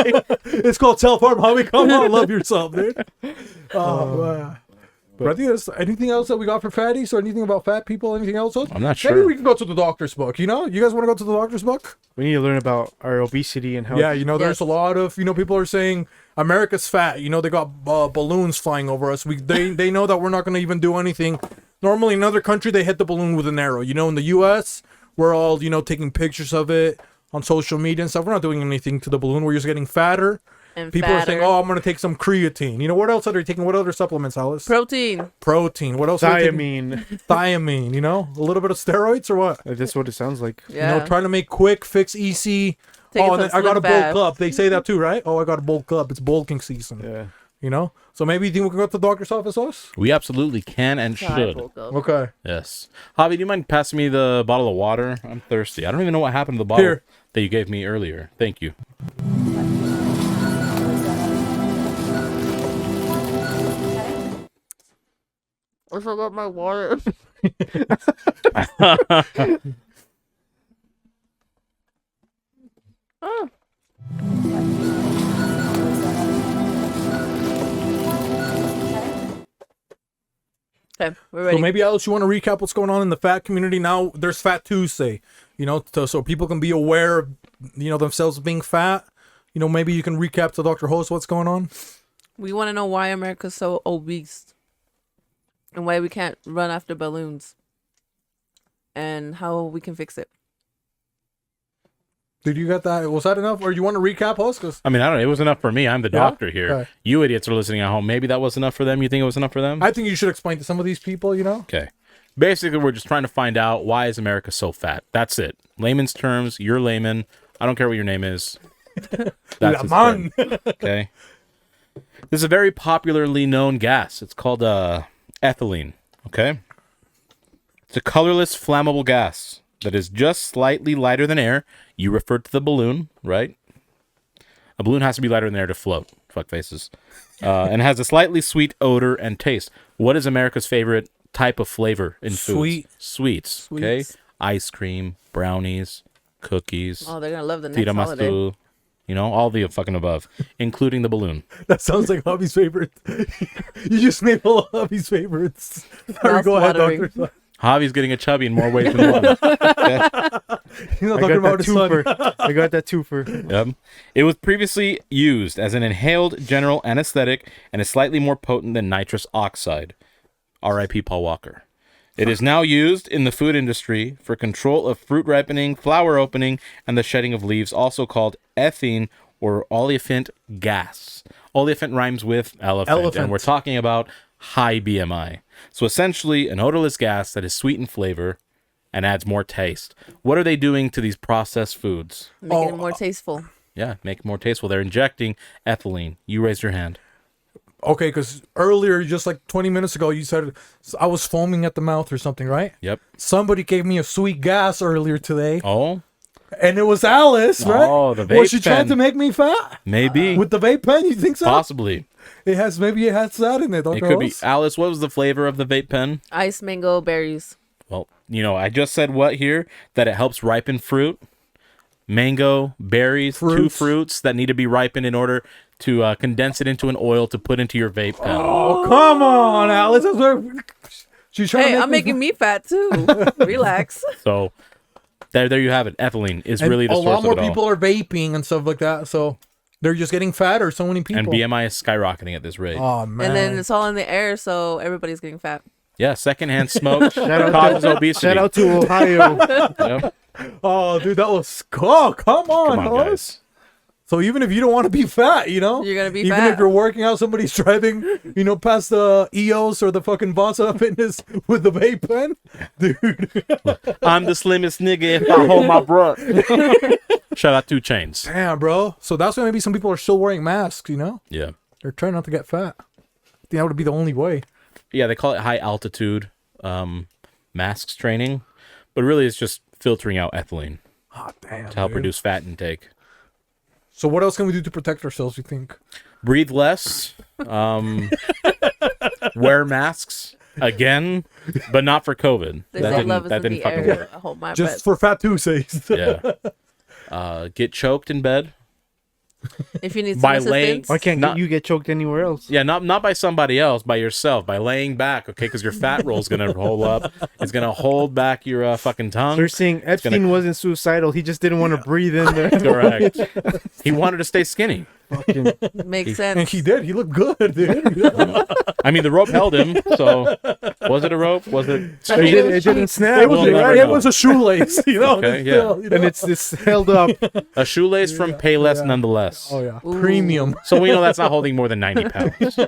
It's called self-harm, Hobby. Come on, love yourself, dude. Oh, man. But I think there's anything else that we got for fatties, or anything about fat people, anything else? I'm not Maybe sure. we can go to the doctor's book, You guys want to go to the doctor's book? We need to learn about our obesity and how. Yeah, there's Yes. a lot of, people are saying America's fat. They got balloons flying over us. They know that we're not going to even do anything. Normally, in another country, they hit the balloon with an arrow. In the U.S., we're all, taking pictures of it on social media and stuff. We're not doing anything to the balloon. We're just getting fatter. And People are saying, "Oh, I'm going to take some creatine." What else are they taking? What other supplements, Alice? Protein. Protein. What else? Are they taking? thiamine. Thiamine. A little bit of steroids or what? That's what it sounds like. Yeah. Trying to make quick fix, easy. Take it Oh, to and then I got a Slim Fast. bulk up. They say that too, right? Oh, I got a bulk up. It's bulking season. Yeah. So maybe you think we can go to the doctor's office, us? We absolutely can and Sorry, should. bulk up. Okay. Yes. Javi, do you mind passing me the bottle of water? I'm thirsty. I don't even know what happened to the bottle Here. that you gave me earlier. Thank you. I forgot my water. Oh. Okay, we're ready. So maybe, Alice, you want to recap what's going on in the fat community now? There's Fat Tuesday, so people can be aware of, themselves being fat. Maybe you can recap to Dr. Host what's going on. We want to know why America's so obese and why we can't run after balloons and how we can fix it. Did you get that? Was that enough? Or you want to recap, Host? 'Cause- I mean, I don't know. It was enough for me. I'm the Yeah? doctor here. Okay. You idiots are listening at home. Maybe that was enough for them. You think it was enough for them? I think you should explain to some of these people, Okay. Basically, we're just trying to find out why is America so fat. That's it. Layman's terms. You're layman. I don't care what your name is. That's its man. term, okay. This is a very popularly known gas. It's called ethylene. Okay. It's a colorless, flammable gas that is just slightly lighter than air. You referred to the balloon, right? A balloon has to be lighter in there to float. Fuck faces. And has a slightly sweet odor and taste. What is America's favorite type of flavor in foods? Sweets. Okay. Ice cream, brownies, cookies. Oh, they're gonna love the next holiday. Tiramisu. You know, all the fucking above, including the balloon. That sounds like Hobby's favorite. You just made all of Hobby's favorites. Sorry, go ahead, Mouth-watering. Doctor. Javi's getting a chubby in more ways than one. Okay? He's not I talking got about that his son. twofer. I got that twofer. Yep. It was previously used as an inhaled general anesthetic and is slightly more potent than nitrous oxide. R.I.P. Paul Walker. It is now used in the food industry for control of fruit ripening, flower opening, and the shedding of leaves, also called ethene or olefiant gas. Olefiant rhymes with elephant, and we're talking about high BMI. So essentially, an odorless gas that is sweet in flavor and adds more taste. What are they doing to these processed foods? Making it more tasteful. Yeah, make it more tasteful. They're injecting ethylene. You raised your hand. Okay, because earlier, just like 20 minutes ago, you said I was foaming at the mouth or something, right? Yep. Somebody gave me a sweet gas earlier today, Oh, and it was Alice, right? Oh, the vape Was she trying pen. to make me fat? maybe. With the vape pen, you think so? Possibly. Maybe it has that in it. It could be. Alice, what was the flavor of the vape pen? Ice, mango, berries. Well, you know, I just said what here? That it helps ripen fruit. Mango, berries, two Fruits. fruits that need to be ripened in order to condense it into an oil to put into your vape pen. Oh, come on, Alice. That's what she's trying Hey, to make I'm making me fat too. Relax. So there you have it. Ethylene is And really the a source lot of more it all. people are vaping and stuff like that, so they're just getting fat, or so many people. And BMI is skyrocketing at this rate. Oh man. And then it's all in the air, so everybody's getting fat. Yeah, secondhand smoke out causes obesity. Shout out to Ohio. Yep. Oh, dude, that was come on, Come on, Alice. guys. So even if you don't want to be fat, you know, You're gonna be even fat. if you're working out, somebody's driving, past the EOS or the fucking Bossa Fitness with the vape pen, dude. I'm the slimmest nigga if I hold my breath. Shout out 2 Chainz. Damn, bro. So that's why maybe some people are still wearing masks. Yeah. They're trying not to get fat. I think that would be the only way. Yeah, they call it high altitude masks training, but really it's just filtering out ethylene Oh, damn. to help dude. reduce fat intake. So what else can we do to protect ourselves? You think? Breathe less. Wear masks again, but not for COVID. They say love is in the fucking air. work. I hold my Just breath. for fat Tuesdays. Yeah. Get choked in bed. If you need some by laying- assistance. Why can't Not- you get choked anywhere else? Yeah, not by somebody else, by yourself, by laying back, okay? Because your fat roll's gonna roll up. It's gonna hold back your fucking tongue. They're saying Epstein wasn't suicidal. He just didn't want to breathe in there. Correct. He wanted to stay skinny. Fucking- Makes sense. And he did. He looked good, dude. I mean, the rope held him. So, was it a rope? Was it? it didn't snap. It was, We'll never it know. was a shoelace, Okay, it's yeah. still, And it's held up. A shoelace from Payless, yeah. nonetheless. Oh yeah, Ooh. premium. So we know that's not holding more than 90 pounds.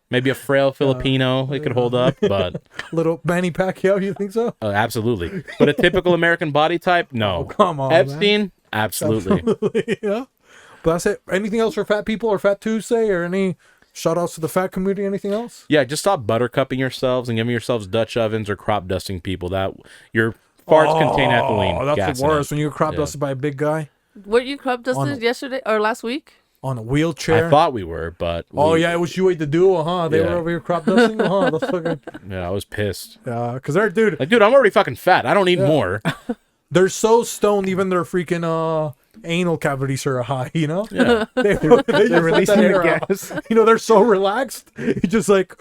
Maybe a frail Filipino it could hold up, but Little Manny Pacquiao, you think so? absolutely. But a typical American body type, no. Come on, Epstein, absolutely. Yeah. But that's it. Anything else for fat people or Fat Tuesday or any shout outs to the fat community? Anything else? Yeah, just stop buttercupping yourselves and giving yourselves Dutch ovens or crop dusting people. That your farts contain ethylene. Oh, that's gas the in it. worst when you're crop Yeah. dusted by a big guy Were you crop dusted yesterday or last week? on a wheelchair. I thought we were, but Oh yeah, it was you ate the duo, huh? They Yeah. were over here crop dusting, huh? That's fucking yeah, I was pissed. because they're dude, Like, dude, I'm already fucking fat. I don't need more. they're so stoned. Even their freaking anal cavities are high. You know, Yeah. they're They're releasing the gas. You know, they're so relaxed. It's just like.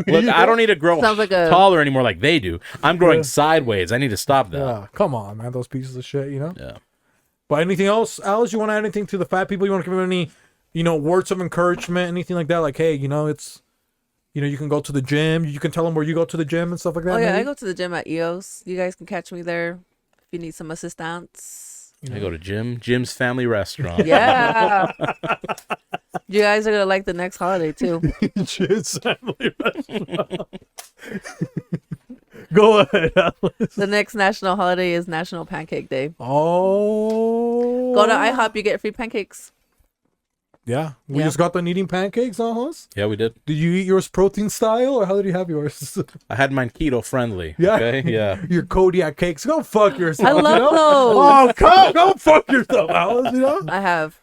Look, I don't need to grow Sounds like a- taller anymore like they do. I'm growing sideways. I need to stop that. Yeah, come on, man. Those pieces of shit, you know? Yeah. But anything else, Alice, you want to add anything to the fat people? You want to give them any, words of encouragement, anything like that? Like, hey, it's, you can go to the gym. You can tell them where you go to the gym and stuff like that. Oh yeah, I maybe? go to the gym at EOS. You guys can catch me there if you need some assistance. I go to Jim's Family Restaurant. Yeah. You guys are gonna like the next holiday too. Jizz family restaurant. Go ahead, Alice. The next national holiday is National Pancake Day. Oh. Go to IHOP, you get free pancakes. Yeah. We Yeah. just got done eating pancakes, huh? Yeah, we did. Did you eat yours protein style, or how did you have yours? I had mine keto friendly. Yeah. Okay. Yeah. Your Kodiak cakes. Go fuck yourself. I love you know? those. Oh, go fuck yourself, Alice. You know? I have.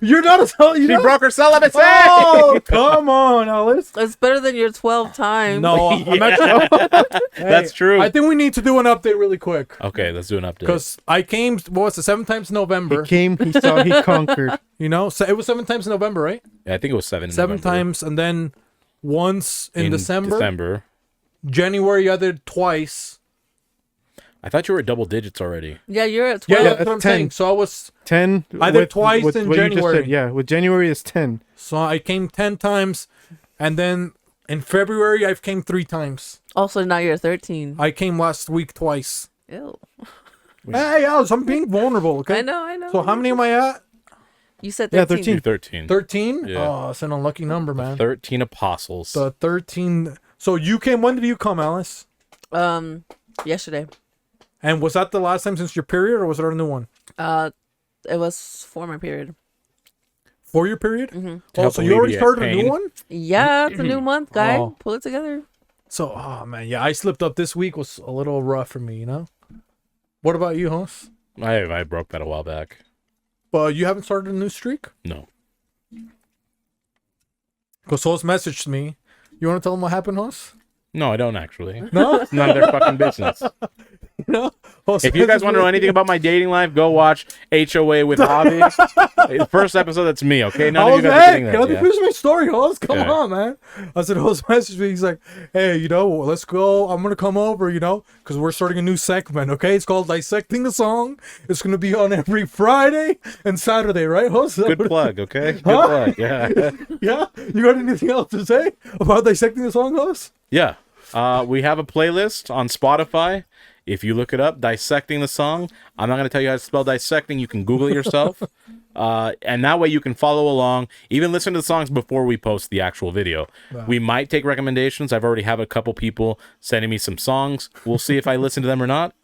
You're not a you She know? broke her celibacy. Oh, come on, Alice. It's better than your 12 times. No, I'm actually. That's true. I think we need to do an update really quick. Okay, let's do an update. Because I came, what was it, 7 times in November? He came, he saw, he conquered. You know, so it was 7 times in November, right? Yeah, I think it was 7. in 7 November. times, and then once in December. January, I did twice. I thought you were at double digits already. Yeah, you're at Yeah, 12. that's what I'm 10. saying. So I was, 10. I did twice in what you just January. said, yeah, with January is 10. so I came 10 times, and then in February, I came 3 times. Also, now you're 13. I came last week twice. Ew. Hey, Alice, I'm being vulnerable, okay? I know. So how many am I at? You said Yeah, 13. You're 13. 13? Yeah. Oh, it's an unlucky number, man. 13 apostles. The 13. So you came, when did you come, Alice? Yesterday. And was that the last time since your period, or was there a new one? It was for my period. For your period? Mm-hmm. Oh, help so you already alleviate started a new pain. one? Yeah, it's a new month, guy. Oh. Pull it together. So, oh man, yeah, I slipped up this week. Was a little rough for me, you know. What about you, Hoss? I broke that a while back. But you haven't started a new streak? No. Because Hoss messaged me. You want to tell him what happened, Hoss? No, I don't actually. No? It's none of their fucking business. No? Hoss If you guys messaged want to know me. anything about my dating life, go watch HOA with Hobby. The first episode, that's me, okay? None I of was you like, guys are hey, getting can I that. Yeah. finish my story, Hoss? Come Yeah. on, man. I said, Hoss messaged me. He's like, hey, you know, let's go. I'm going to come over, you know, because we're starting a new segment, okay? It's called Dissecting the Song. It's going to be on every Friday and Saturday, right, Hoss? Good plug, okay? Good plug, yeah. Yeah? You got anything else to say about Dissecting the Song, Hoss? Yeah. We have a playlist on Spotify. If you look it up, Dissecting the Song. I'm not going to tell you how to spell dissecting. You can Google it yourself. And that way you can follow along, even listen to the songs before we post the actual video. Wow. We might take recommendations. I've already have a couple people sending me some songs. We'll see if I listen to them or not.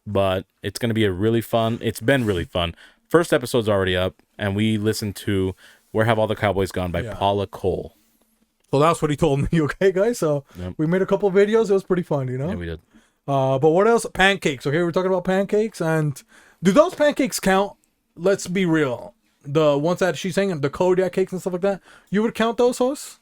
But it's going to be it's been really fun. First episode's already up, and we listened to Where Have All the Cowboys Gone by Paula Cole. So that's what he told me, okay, guys? So we made a couple videos. It was pretty fun, you know? Yeah, we did. But what else? Pancakes, okay? We're talking about pancakes. And do those pancakes count? Let's be real. The ones that she's saying, the Kodiak cakes and stuff like that, you would count those, Hoss?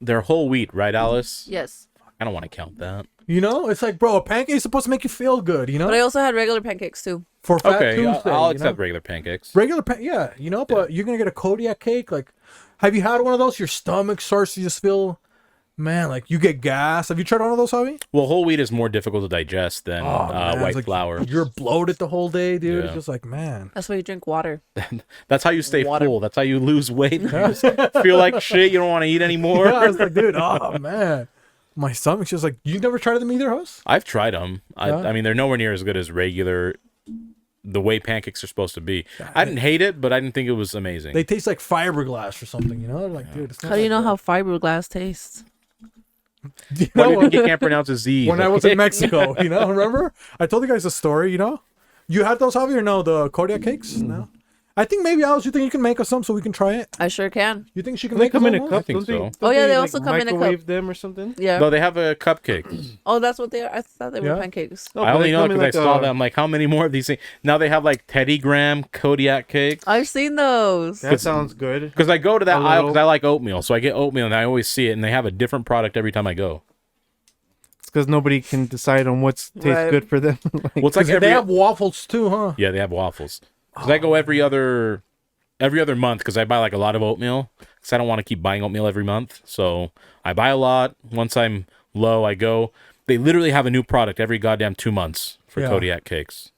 They're whole wheat, right, Alice? Yes. I don't want to count that. You know? It's like, bro, a pancake is supposed to make you feel good, you know? But I also had regular pancakes, too. For Fat Okay, Tuesday, I'll you accept know? regular pancakes. Regular yeah, you know? But you're going to get a Kodiak cake? Like, have you had one of those? Your stomach starts to just feel... Man, like you get gas. Have you tried one of those, Javi? Well, whole wheat is more difficult to digest than Man, it's white like flour. You're bloated the whole day, dude. Yeah. It's just like, man. That's why you drink water. That's how you stay Water. full. That's how you lose weight. You just feel like shit. You don't want to eat anymore. Yeah, I was like, dude, oh man, my stomach's just like. You never tried them either, Hoss? I've tried them. Yeah. I mean, they're nowhere near as good as regular, the way pancakes are supposed to be. I didn't hate it, but I didn't think it was amazing. They taste like fiberglass or something, you know? They're like, dude, it's not How do you like know that. how fiberglass tastes? You Why do you know, think you can't pronounce a Z? when I was in Mexico, you know, remember? I told you guys a story, you know? You had those, Javi, or no? The Kodiak cakes? No? I think maybe, Alice, you think you can make us some so we can try it? I sure can. You think she can They make come us in some? a Hoss? cup. think Don't they, so. don't Oh, yeah, they like, also come in a cup. microwave them or something? Yeah. No, they have a cupcake. Oh, that's what they are. I thought they were Yeah. pancakes. No, I but only they know come it in because I like saw a- that. I'm like, how many more of these things? Now they have like Teddy Graham Kodiak cakes. I've seen those. That sounds good. Because I go to that A aisle because little- I like oatmeal. So I get oatmeal and I always see it. And they have a different product every time I go. It's because nobody can decide on what tastes Right. good for them. Like, Well, it's like They every... have waffles too, huh? Yeah, they have waffles. Because I go every other month because I buy like a lot of oatmeal because I don't want to keep buying oatmeal every month. So I buy a lot. Once I'm low, I go. They literally have a new product every goddamn 2 months for Yeah. Kodiak cakes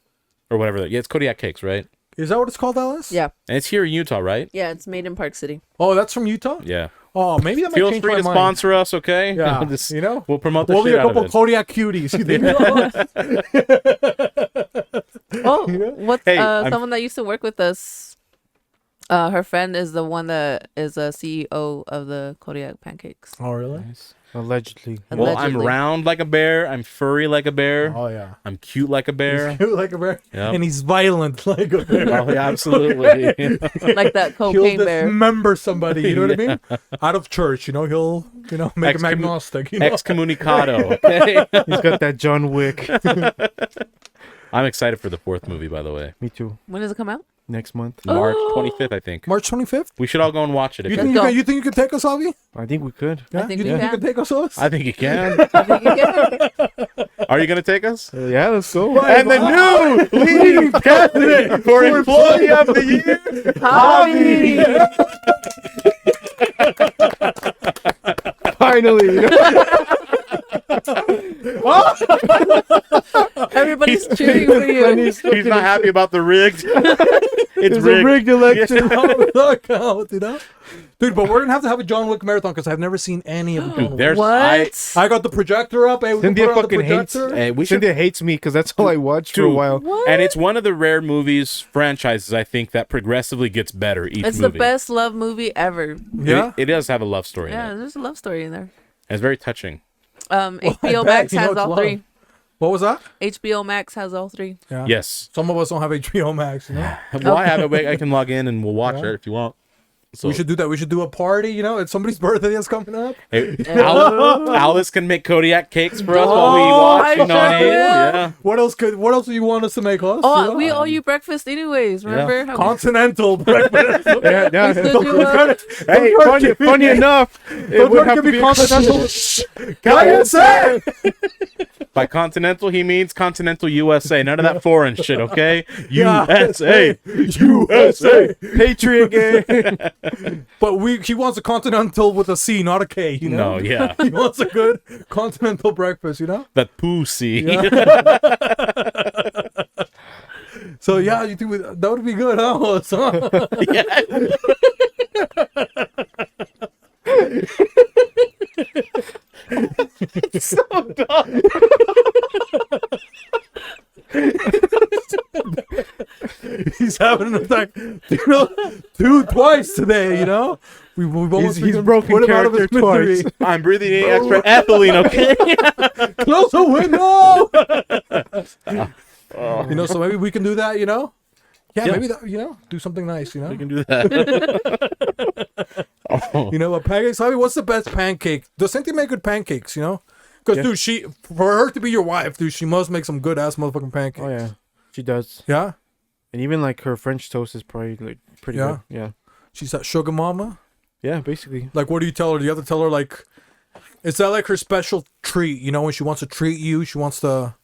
or whatever. Yeah, it's Kodiak cakes, right? Is that what it's called, Alice? Yeah. And it's here in Utah, right? Yeah, it's made in Park City. Oh, that's from Utah? Yeah. Oh, maybe that might Feel change free my to mind. sponsor us, okay? Yeah, Just- you know? we'll promote the We'll be shit a out of couple it. Kodiak cuties. You think? Oh, You know? what's Hey, I'm- someone that used to work with us? Her friend is the one that is a CEO of the Kodiak Pancakes. Oh, really? Allegedly. Well, I'm Allegedly. round like a bear. I'm furry like a bear. Oh yeah. I'm cute like a bear. He's cute like a bear, Yep. and he's violent like a bear. Oh, yeah, absolutely. Like that He'll cocaine bear. dismember somebody. You know what I mean? Out of church, he'll make him agnostic. Excommunicado. Okay. He's got that John Wick. I'm excited for the 4th movie, by the way. Me too. When does it come out? Next month. March Oh. 25th, I think. March 25th. We should all go and watch it. If You you think go. you think you could take us, Avi? I think we could. I think you we think you can. could take us? Us? I think you can. I think you can. Are you going to take us? Yeah, let's go. And the new leading candidate for Employee of the Year, Javi. Finally. Everybody's cheering for you. He's not happy about the rigged. It's It's a rigged election. Look out, dude. But we're gonna have a John Wick marathon because I've never seen any of them. There's What? I got the projector up. Hey, we can Cynthia put it on the fucking hates. projector. Hey, we should, Cynthia hates me because that's all I watched for a Dude. while. What? and it's one of the rare movies franchises I think that progressively gets better each It's movie. the best love movie ever. Yeah. It does have a love story Yeah, in it. there's a love story in there. And it's very touching. HBO bet. Max You know has it's all love. 3. What was that? HBO Max has all 3. Yeah. Yes. Some of us don't have HBO Max. Well, I have it. I can log in and we'll watch Yeah. it if you want. So We should do that. We should do a party. It's somebody's birthday that's coming up. Hey, Alice can make Kodiak cakes for us while we Oh, watch. I You know what I mean? sure will. Yeah. What else do you want us to make us? Oh, we owe you breakfast anyways. Remember? How Continental breakfast. Yeah, yeah. we still do Hey, funny enough, it would have to be continental. By continental, he means continental USA. None of that foreign shit, okay? Yeah. USA. USA. Patriot game. But he wants a continental with a C, not a K. No, yeah. He wants a good continental breakfast. That pussy. So yeah, you think that would be good, huh? So- So dumb. He's having an attack. Twice today. We've almost He's put broken him out of his character misery. twice. I'm breathing in extra ethylene, okay? Close the window. So maybe we can do that. Yeah, maybe that. Do something nice. We can do that. Oh. What pancakes? Javi, what's the best pancake? Does Cynthia make good pancakes? Because dude, for her to be your wife, dude, she must make some good ass motherfucking pancakes. Oh yeah, she does. Yeah. And even like her French toast is probably like pretty Yeah. good. Yeah. She's that sugar mama. Yeah, basically. Like, what do you tell her? Do you have to tell her like, is that like her special treat? When she wants to treat you, she wants to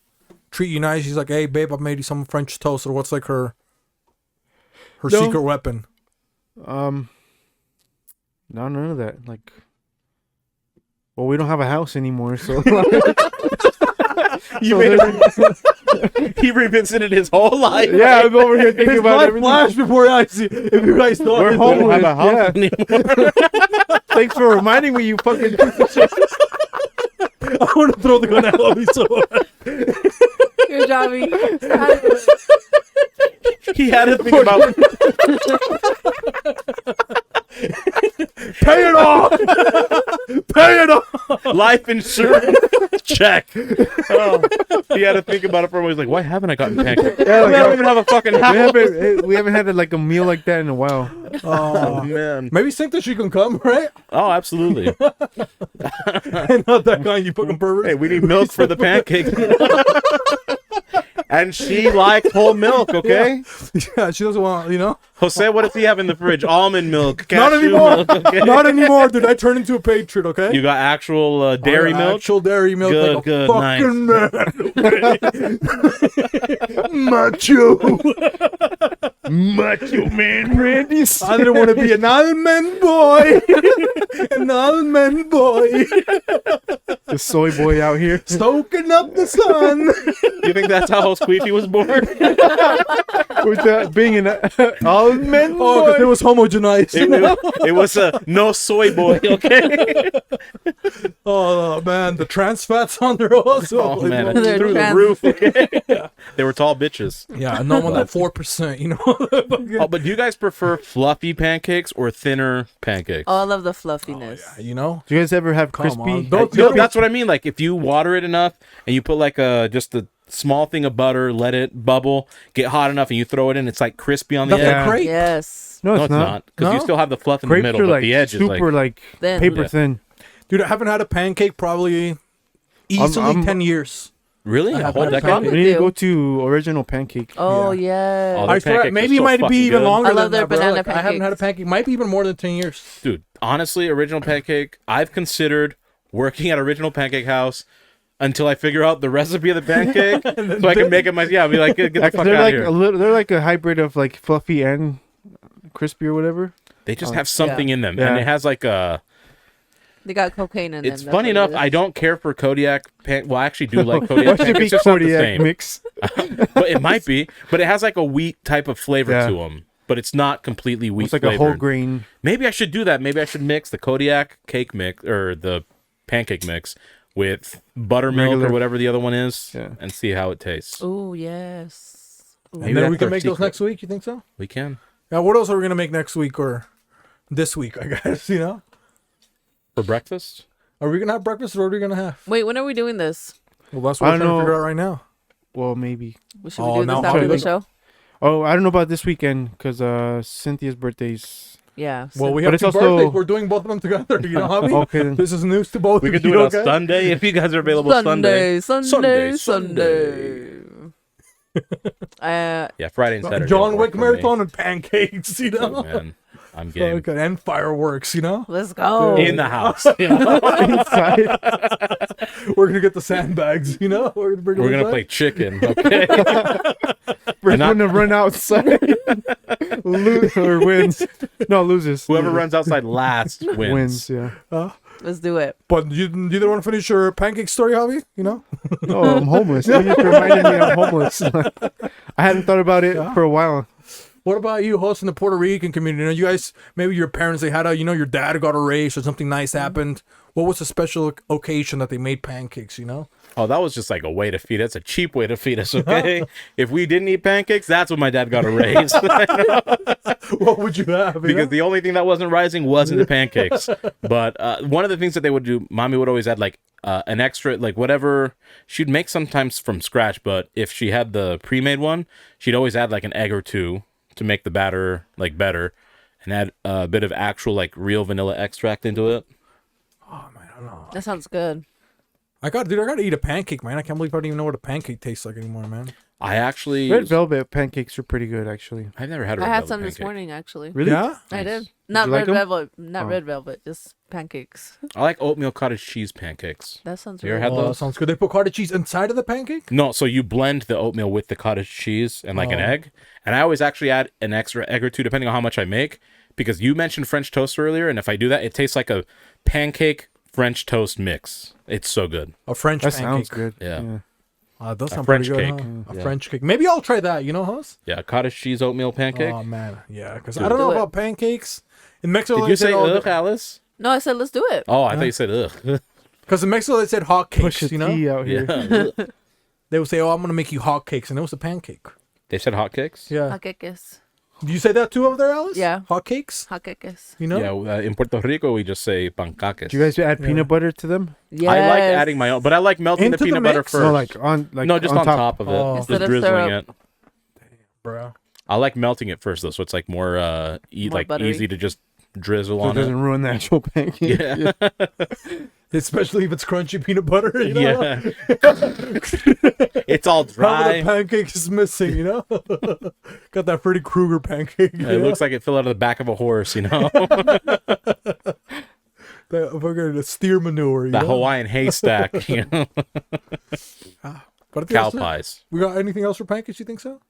treat you nice. She's like, hey babe, I made you some French toast. Or what's like her No. secret weapon? No, none of that. Like, well, we don't have a house anymore, so. You made he revisited his whole life. Yeah, I'm over here thinking about everything. Flash before I see if you guys thought We're We don't homeless. have a house Yeah. anymore. Thanks for reminding me, you fucking piece of shit. I want to throw the gun at me so hard. Here, Javi. He had to think about Pay it off. Pay it off. life insurance. Check. Oh, he had to think about it for a while. He's like, why haven't I gotten pancakes? Yeah, We don't even have a fucking house. we haven't had like a meal like that in a while. Oh, man. Maybe think that she can come, right? Oh, absolutely. And not that kind, you fucking pervert. Hey, we need milk for the pancakes. And she likes whole milk, okay? Yeah, she doesn't want, Jose, what does he have in the fridge? Almond milk, Not cashew anymore. milk, okay? Not anymore, dude. I turned into a patriot, okay? You got actual dairy milk? Actual dairy milk. Good, like a good, fucking man. Macho. Macho man Randy. I didn't want to be an almond boy. An almond boy. The soy boy out here. Stoking up the sun. You think that's how Squeefy was born? With that being an almond Oh, because it was homogenized. It was a no soy boy, okay? Oh man, the trans fats on there also. Oh man, it's They're through the trans. roof. Okay? They were tall bitches. Yeah, no one that 4%. You know. Oh, but do you guys prefer fluffy pancakes or thinner pancakes? Oh, I love the fluffiness. You know. Do you guys ever have Come crispy? on. Don't- No, that's what I mean. Like if you water it enough and you put like just a small thing of butter, let it bubble, get hot enough, and you throw it in, it's like crispy on the That's edge. like crepe. Yes. No, No, it's it's not, because you No? still have the fluff in the Crepes middle, are but like the edge is super like. Thin. paper Yeah. thin. Dude, I haven't had a pancake probably easily I'm- 10 years. Really? I A have whole had a decade? pancake. We need to do. go to Original Pancake. Oh, Yeah. yeah. Oh, I their swear, pancakes maybe are it so might be fucking even good. longer I love than their that, bro. banana Like, I haven't had a pancakes. pancake. Might be even more than 10 years. Dude, honestly, Original Pancake, I've considered working at Original Pancake House until I figure out the recipe of the pancake so I can make it myself. Yeah, I'll be like, get the fuck They're out like of here. a little. They're like a hybrid of like fluffy and crispy or whatever. They just have something in them. Yeah. And it has like a... They got cocaine in them. It's that's funny what enough, it I is. don't care for Kodiak Well, I actually do like Why Kodiak should it be pancakes. It's just not the Kodiak same. mix? But it might be. But it has like a wheat type of flavor Yeah. to them. But it's not completely wheat It's like flavored. a whole grain. Maybe I should do that. Maybe I should mix the Kodiak cake mix or the pancake mix with buttermilk Regular. or whatever the other one is Yeah. and see how it tastes. Oh, yes. Ooh. And Maybe then that's we can our make those secret. next week. You think so? We can. Yeah. What else are we gonna make next week or this week? I guess you know. For breakfast? Are we gonna have breakfast or what are we gonna have? Wait, when are we doing this? Well, that's what I we're don't trying to figure know. out right now. Well, maybe. Should Oh, we do now this after the Hollywood- show? Oh, I don't know about this weekend because Cynthia's birthday's. Yeah. Well, we But have it's two also- birthdays. We're doing both of them together. You know how I mean? Okay, then. This is news to both We of could do you, it on okay? Sunday if you guys are available Sunday. Sunday. Yeah, Friday and Saturday. John don't Wick work for me. marathon and pancakes, you know? Oh, man, I'm game. Okay, and fireworks, you know? Let's go. In the house. you know? Inside. We're gonna get the sandbags, you know? We're gonna bring them We're going to inside. play chicken, okay? We're And not- gonna run outside. Lose or wins. No, loses. Whoever runs outside last wins. wins. Yeah. Let's do it. But you didn't want to finish your pancake story, Javi? You know? Oh, I'm homeless. You just reminded me I'm homeless. I hadn't thought about it for a while. What about you hosting the Puerto Rican community? You know, you guys, maybe your parents, they had a, you know, your dad got a raise or something nice happened. What was the special occasion that they made pancakes, you know? Oh, that was just like a way to feed us. A cheap way to feed us, okay? If we didn't eat pancakes, that's when my dad got a raise. What would you have? You know? Because the only thing that wasn't rising wasn't the pancakes. But one of the things that they would do, mommy would always add like an extra, like whatever she'd make sometimes from scratch. But if she had the pre-made one, she'd always add like an egg or two to make the batter like better, and add a bit of actual like real vanilla extract into it. Oh, man, I don't know. That sounds good. I gotta eat a pancake, man. I can't believe I don't even know what a pancake tastes like anymore, man. I actually, Red velvet pancakes are pretty good, actually. I've never had a I red had velvet some this pancake. morning, actually. Really? Yeah? I Nice. did. Not you like red 'em? velvet. Not Oh. red velvet. Just pancakes. I like oatmeal cottage cheese pancakes. That sounds You ever really had Oh, that those? sounds good. They put cottage cheese inside of the pancake? No, so you blend the oatmeal with the cottage cheese and like an Oh. egg. And I always actually add an extra egg or two depending on how much I make. Because you mentioned French toast earlier, and if I do that, it tastes like a pancake French toast mix. It's so good. A French That pancake. sounds good. Yeah. Does sound French pretty good, cake. huh? A Yeah. French cake. Maybe I'll try that, you know, Hus? Yeah, cottage cheese oatmeal pancake. Oh, man. Yeah, because Dude. I don't know Do it. about pancakes. In Mexico, Did they you said say all ugh, Alice? No, I said let's do it. Oh, I thought you said ugh. because in Mexico, they said hot Push cakes, a you know? tea out here. Yeah. They would say, oh, I'm going to make you hot cakes. And it was a pancake. They said hotcakes? Yeah. Jaqueques. Do you say that too over there, Alice? Yeah. Hot cakes? Jaqueques. You know? Yeah, in Puerto Rico, we just say pancakes. Do you guys add Yeah. peanut butter to them? Yes. I like adding my own, but I like melting Into the the peanut butter mix? first. No, like on like no, just on top of it. Oh. Instead Just of drizzling syrup. it. Bro. I like melting it first though, so it's like more like buttery. easy to just drizzle So it on it. doesn't ruin the actual pancake. Yeah. Especially if it's crunchy peanut butter, you know? Yeah. It's all Half of dry. the pancake is missing, you know? Got that Freddy Krueger pancake. It looks like it fell out of the back of a horse, you know? that fucking steer manure, you That know? Hawaiian haystack, you know? But I think Cow that's it. pies. We got anything else for pancakes, you think so?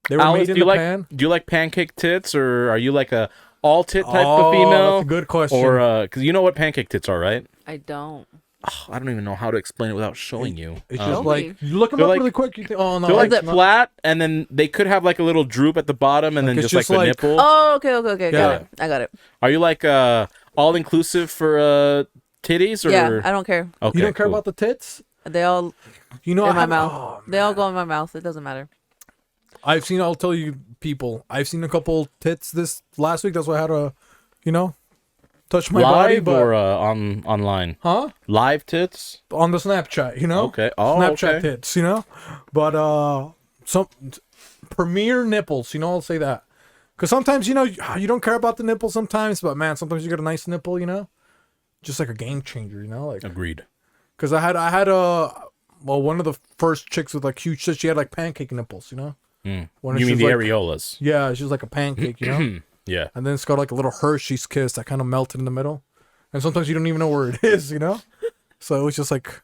They were Alice, made do in you the like pan? do you like pancake tits, or are you like a all tit type Oh, of female, that's a good question. or because you know what pancake tits are, right? I don't. Oh, I don't even know how to explain it without showing you. It's Show just me. like you look them They're up like- really quick. You think, oh no, They're like it's not- flat, and then they could have like a little droop at the bottom, and Like, then it's just like just the like- nipple. Oh, okay. Yeah. Got it. I got it. Are you like all inclusive for titties, or Yeah, I don't care. Okay, you don't care cool. about the tits. They all You know, in I my have- mouth. oh, They all go in my mouth. It doesn't matter. I've seen. I'll tell you, people. I've seen a couple tits this last week. That's why I had to, touch my body. live But or online? huh? Live tits. On the Snapchat, Okay. Oh, Snapchat okay. tits, But some premier nipples, I'll say that. Because sometimes, you don't care about the nipple sometimes, but man, sometimes you get a nice nipple, just like a game changer, like. Agreed. Because I had one of the first chicks with like huge tits. She had like pancake nipples, When You it's mean just the like, areolas? Yeah, it's just like a pancake, Yeah. And then it's got like a little Hershey's kiss that kind of melted in the middle. And sometimes you don't even know where it is, So it was just like,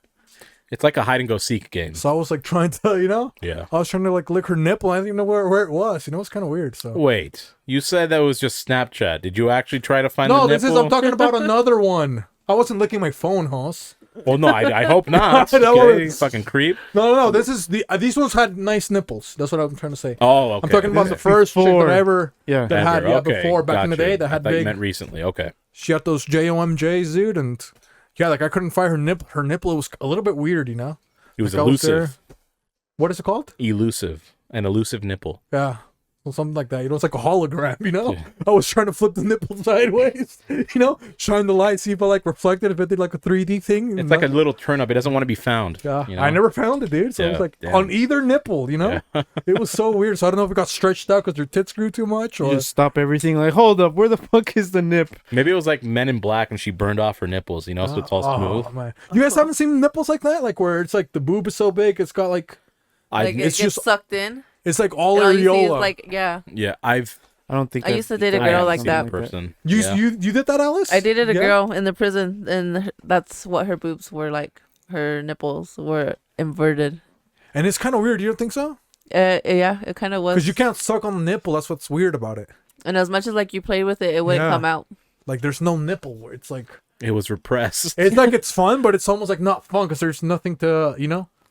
It's like a hide and go seek game. so I was like trying to, Yeah. I was trying to like lick her nipple. I didn't even know where it was. It's kind of weird. So Wait, you said that was just Snapchat. Did you actually try to find no, the this nipple? is I'm talking about another one. I wasn't licking my phone, Hoss. Well, no, I hope not. That Okay, was- fucking creep. No. This is these ones had nice nipples. That's what I'm trying to say. Oh, okay. I'm talking about the first chick Before. that I ever Yeah. that had Ever. Okay, before back in the got day you. that I had thought you big. meant recently. Okay. She had those JOMJs, dude, and yeah, like I couldn't find her nipple. Her nipple was a little bit weird, It was Like, I was there. elusive. What is it called? Elusive. An elusive nipple. Yeah. Well, something like that. It's like a hologram, Yeah. I was trying to flip the nipple sideways, shine the light, see if I like reflected, if it did like a 3D thing. It's like a little turn up. It doesn't want to be found. Yeah, you know? I never found it, dude. So it was Yeah, like damn. on either nipple, It was so weird. So I don't know if it got stretched out because your tits grew too much You or. just stop everything. Like, hold up, where the fuck is the nip? Maybe it was like Men in Black and she burned off her nipples, so it's all smooth. Oh, man. You guys haven't seen nipples like that? Like where it's like the boob is so big, it's got like. Like it it's gets just- sucked in. It's like all And all you see is areola. like, yeah. Yeah, I've I don't think I used to date a I girl haven't like seen that. in person. you, Yeah. you did that, Alice? I dated a Yeah? girl in the prison, and that's what her boobs were like. Her nipples were inverted. And it's kind of weird. You don't think so? Yeah, it kind of was. Because you can't suck on the nipple. That's what's weird about it. And as much as like you played with it, it wouldn't Yeah. come out. Like there's no nipple. Where it's like It was repressed. it's like it's fun, but it's almost like not fun because there's nothing to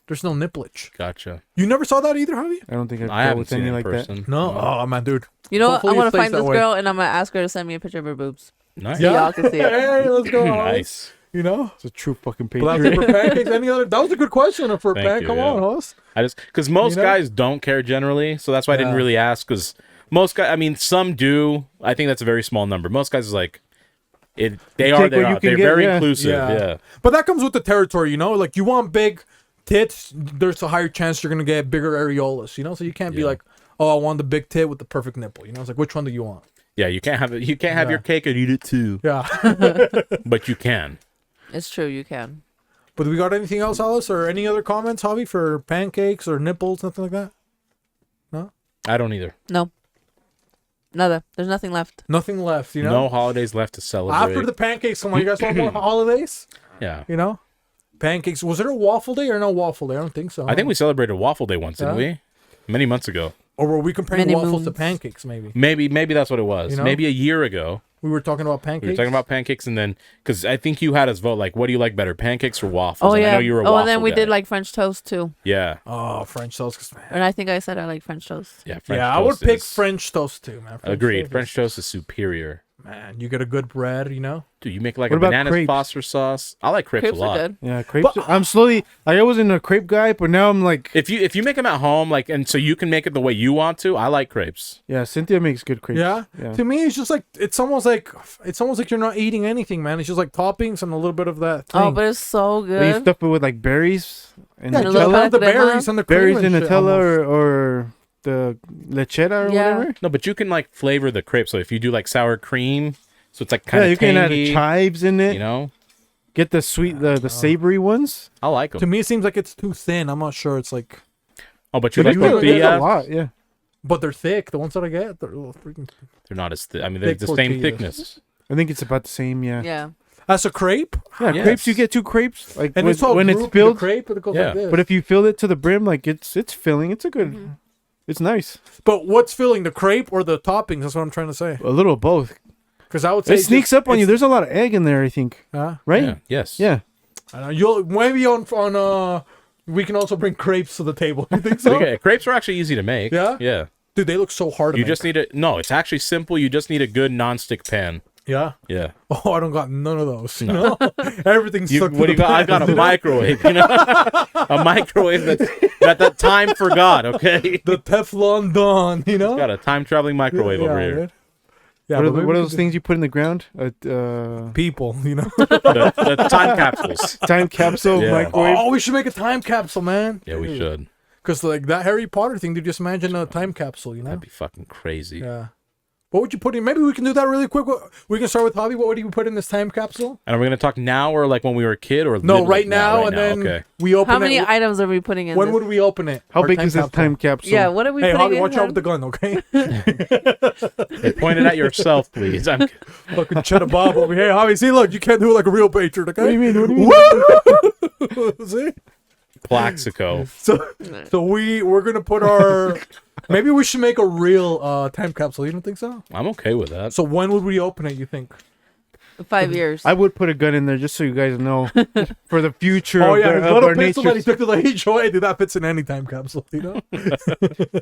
There's no nipplage. Gotcha. You never saw that either, Javi? I don't think I've I dealt haven't with seen any it in like that. person. No. Oh man, dude. You know what? Hopefully I'm gonna it stays find that this way. girl, and I'm gonna ask her to send me a picture of her boobs. Nice. Yeah. y'all can see it. Hey, let's go. Nice. It's a true fucking Black patriot. paper pancakes. Any other? That was a good question for a Thank pan. you, Come yeah. on, host. I just because most You know? guys don't care generally, so that's why I didn't Yeah. really ask. Because most guys, I mean, some do. I think that's a very small number. Most guys is like, it. They You are. take They what you are. can They're get, very yeah. inclusive. Yeah. But that comes with the territory, Like you want big tits, there's a higher chance you're gonna get bigger areolas, So you can't be Yeah. like, oh, I want the big tit with the perfect nipple. It's like, which one do you want? Yeah. You can't have it. You can't have Yeah. your cake and eat it too. Yeah. But you can. It's true, you can. But we got anything else, Alice, or any other comments, Javi, for pancakes or nipples, nothing like that? I don't either. No. Nada. There's nothing left. Nothing left, No holidays left to celebrate. After the pancakes, come on, you guys want more holidays? Yeah. Pancakes. Was there a waffle day or no waffle day? I don't think so. I think we celebrated Waffle Day once, didn't we? Many months ago. Or were we comparing Many waffles to moons. pancakes? Maybe Maybe that's what it was. Maybe a year ago. we were talking about pancakes. We were talking about pancakes, and then because I think you had us vote like, what do you like better, pancakes or waffles? Oh And yeah. I know you were a Oh, waffle and then we guy. did like French toast too. Yeah. Oh, French toast. 'Cause, man, And I think I said I like French toast. Yeah. French yeah, I would toast pick is- French toast too, man. Agreed. toast French is- toast is superior. Man, you get a good bread, Dude, you make like What a about banana crepes? phosphor sauce. I like crepes Crepes a lot. are good. Yeah, crepes. But- I'm slowly. Like, I wasn't a crepe guy, but now I'm like, If you make them at home, like, and so you can make it the way you want to, I like crepes. yeah, Cynthia makes good crepes. Yeah? Yeah. To me, it's just like it's almost like you're not eating anything, man. It's just like toppings and a little bit of that. Thing. Oh, but it's so But you good. stuff it with like berries and yeah, And a just little add the crema. berries and the cream berries and shit Nutella almost. or the lechera or Yeah. whatever. No, but you can like flavor the crepe. So if you do like sour cream, so it's like kind Yeah, of you can add tangy, chives in it. you know, Get the sweet, the savory ones. I like To them. me, it seems like it's too thin. I'm not sure. It's like, Oh, but you But like you do, can the yeah. get a tortilla? lot. Yeah. but they're thick. The ones that I get, they're a little freaking. They're not as. I mean, they're Thick the same tortillas. thickness. I think it's about the same. Yeah. Yeah. As a crepe, Yeah, Yes. crepes. You get 2 crepes. Like and when, it's all when it's grouped in the filled. crepe, it goes Yeah. like this. But if you fill it to the brim, like it's filling. It's a good. It's nice. But what's filling the crepe or the toppings? That's what I'm trying to say. A little of both. Because I would say It sneaks up on you. There's a lot of egg in there, I think. Huh? Right? Yeah. Yes. Yeah. You'll maybe on we can also bring crepes to the table. You think so? Okay, crepes are actually easy to make. Yeah? Yeah. Dude, they look so hard to You make. just need a no. It's actually simple. You just need a good non-stick pan. Yeah. Yeah. Oh, I don't got none of those. You know, everything's You, stuck what to do you the got? I pan, got a you know? microwave. You know, a microwave that the time forgot. Okay. The Teflon Dawn. You know, Got a time traveling microwave over here. dude. Yeah, What are, but maybe what are we those could things you put in the ground? do people, you know. The time capsules. Time capsule Yeah. microwave. Oh, we should make a time capsule, man. Yeah, we should. Because like that Harry Potter thing, dude. Just imagine a time capsule, you know. That'd be fucking crazy. Yeah. What would you put in? Maybe we can do that really quick. We can start with Hobby. What would you put in this time capsule? And are we gonna talk now or like when we were a kid or No, like right now, Right and now? then Okay. we open How many it. items are we putting in When this? would we open it? How Our big is this capsule? time capsule? Yeah, what are we Hey, putting Hobby, in? watch out with the gun, okay? Hey, point it at yourself, please. I'm Fucking Cheddar Bob over here. Hobby, see, look, you can't do it like a real patriot, okay? What do you mean? What do you mean? See? Plaxico. So we're gonna put our. Maybe we should make a real time capsule. You don't think so? I'm okay with that. So when would we open it? You think? 5 years. I would put a gun in there just so you guys know for the future Oh of, yeah, the, his of little our pencil that he nature. took to the HOA, dude, that fits in any time capsule. You know,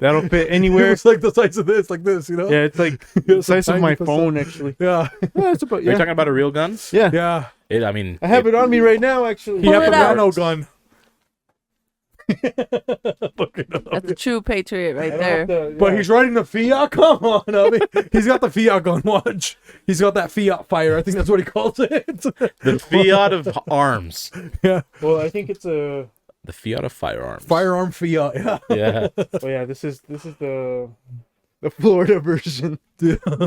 That'll fit anywhere. it's like the size of this, like this. You know? Yeah, it's like the It's a size of tiny my pencil. phone, actually. Yeah, Yeah, it's about, Are you yeah. talking about a real gun? Yeah. yeah. I mean, I have it on me right now, actually. He Pull had it the out. nano gun. That's a true patriot right I don't there. have to- But yeah. he's riding the Fiat. Come on, Hubby. He's got the Fiat gun. Watch. He's got that Fiat fire. I think that's what he calls it. the Fiat of arms. Yeah, Well, I think it's a. The Fiat of firearms. firearm Fiat. Yeah. Yeah. Oh yeah, this is the Florida version.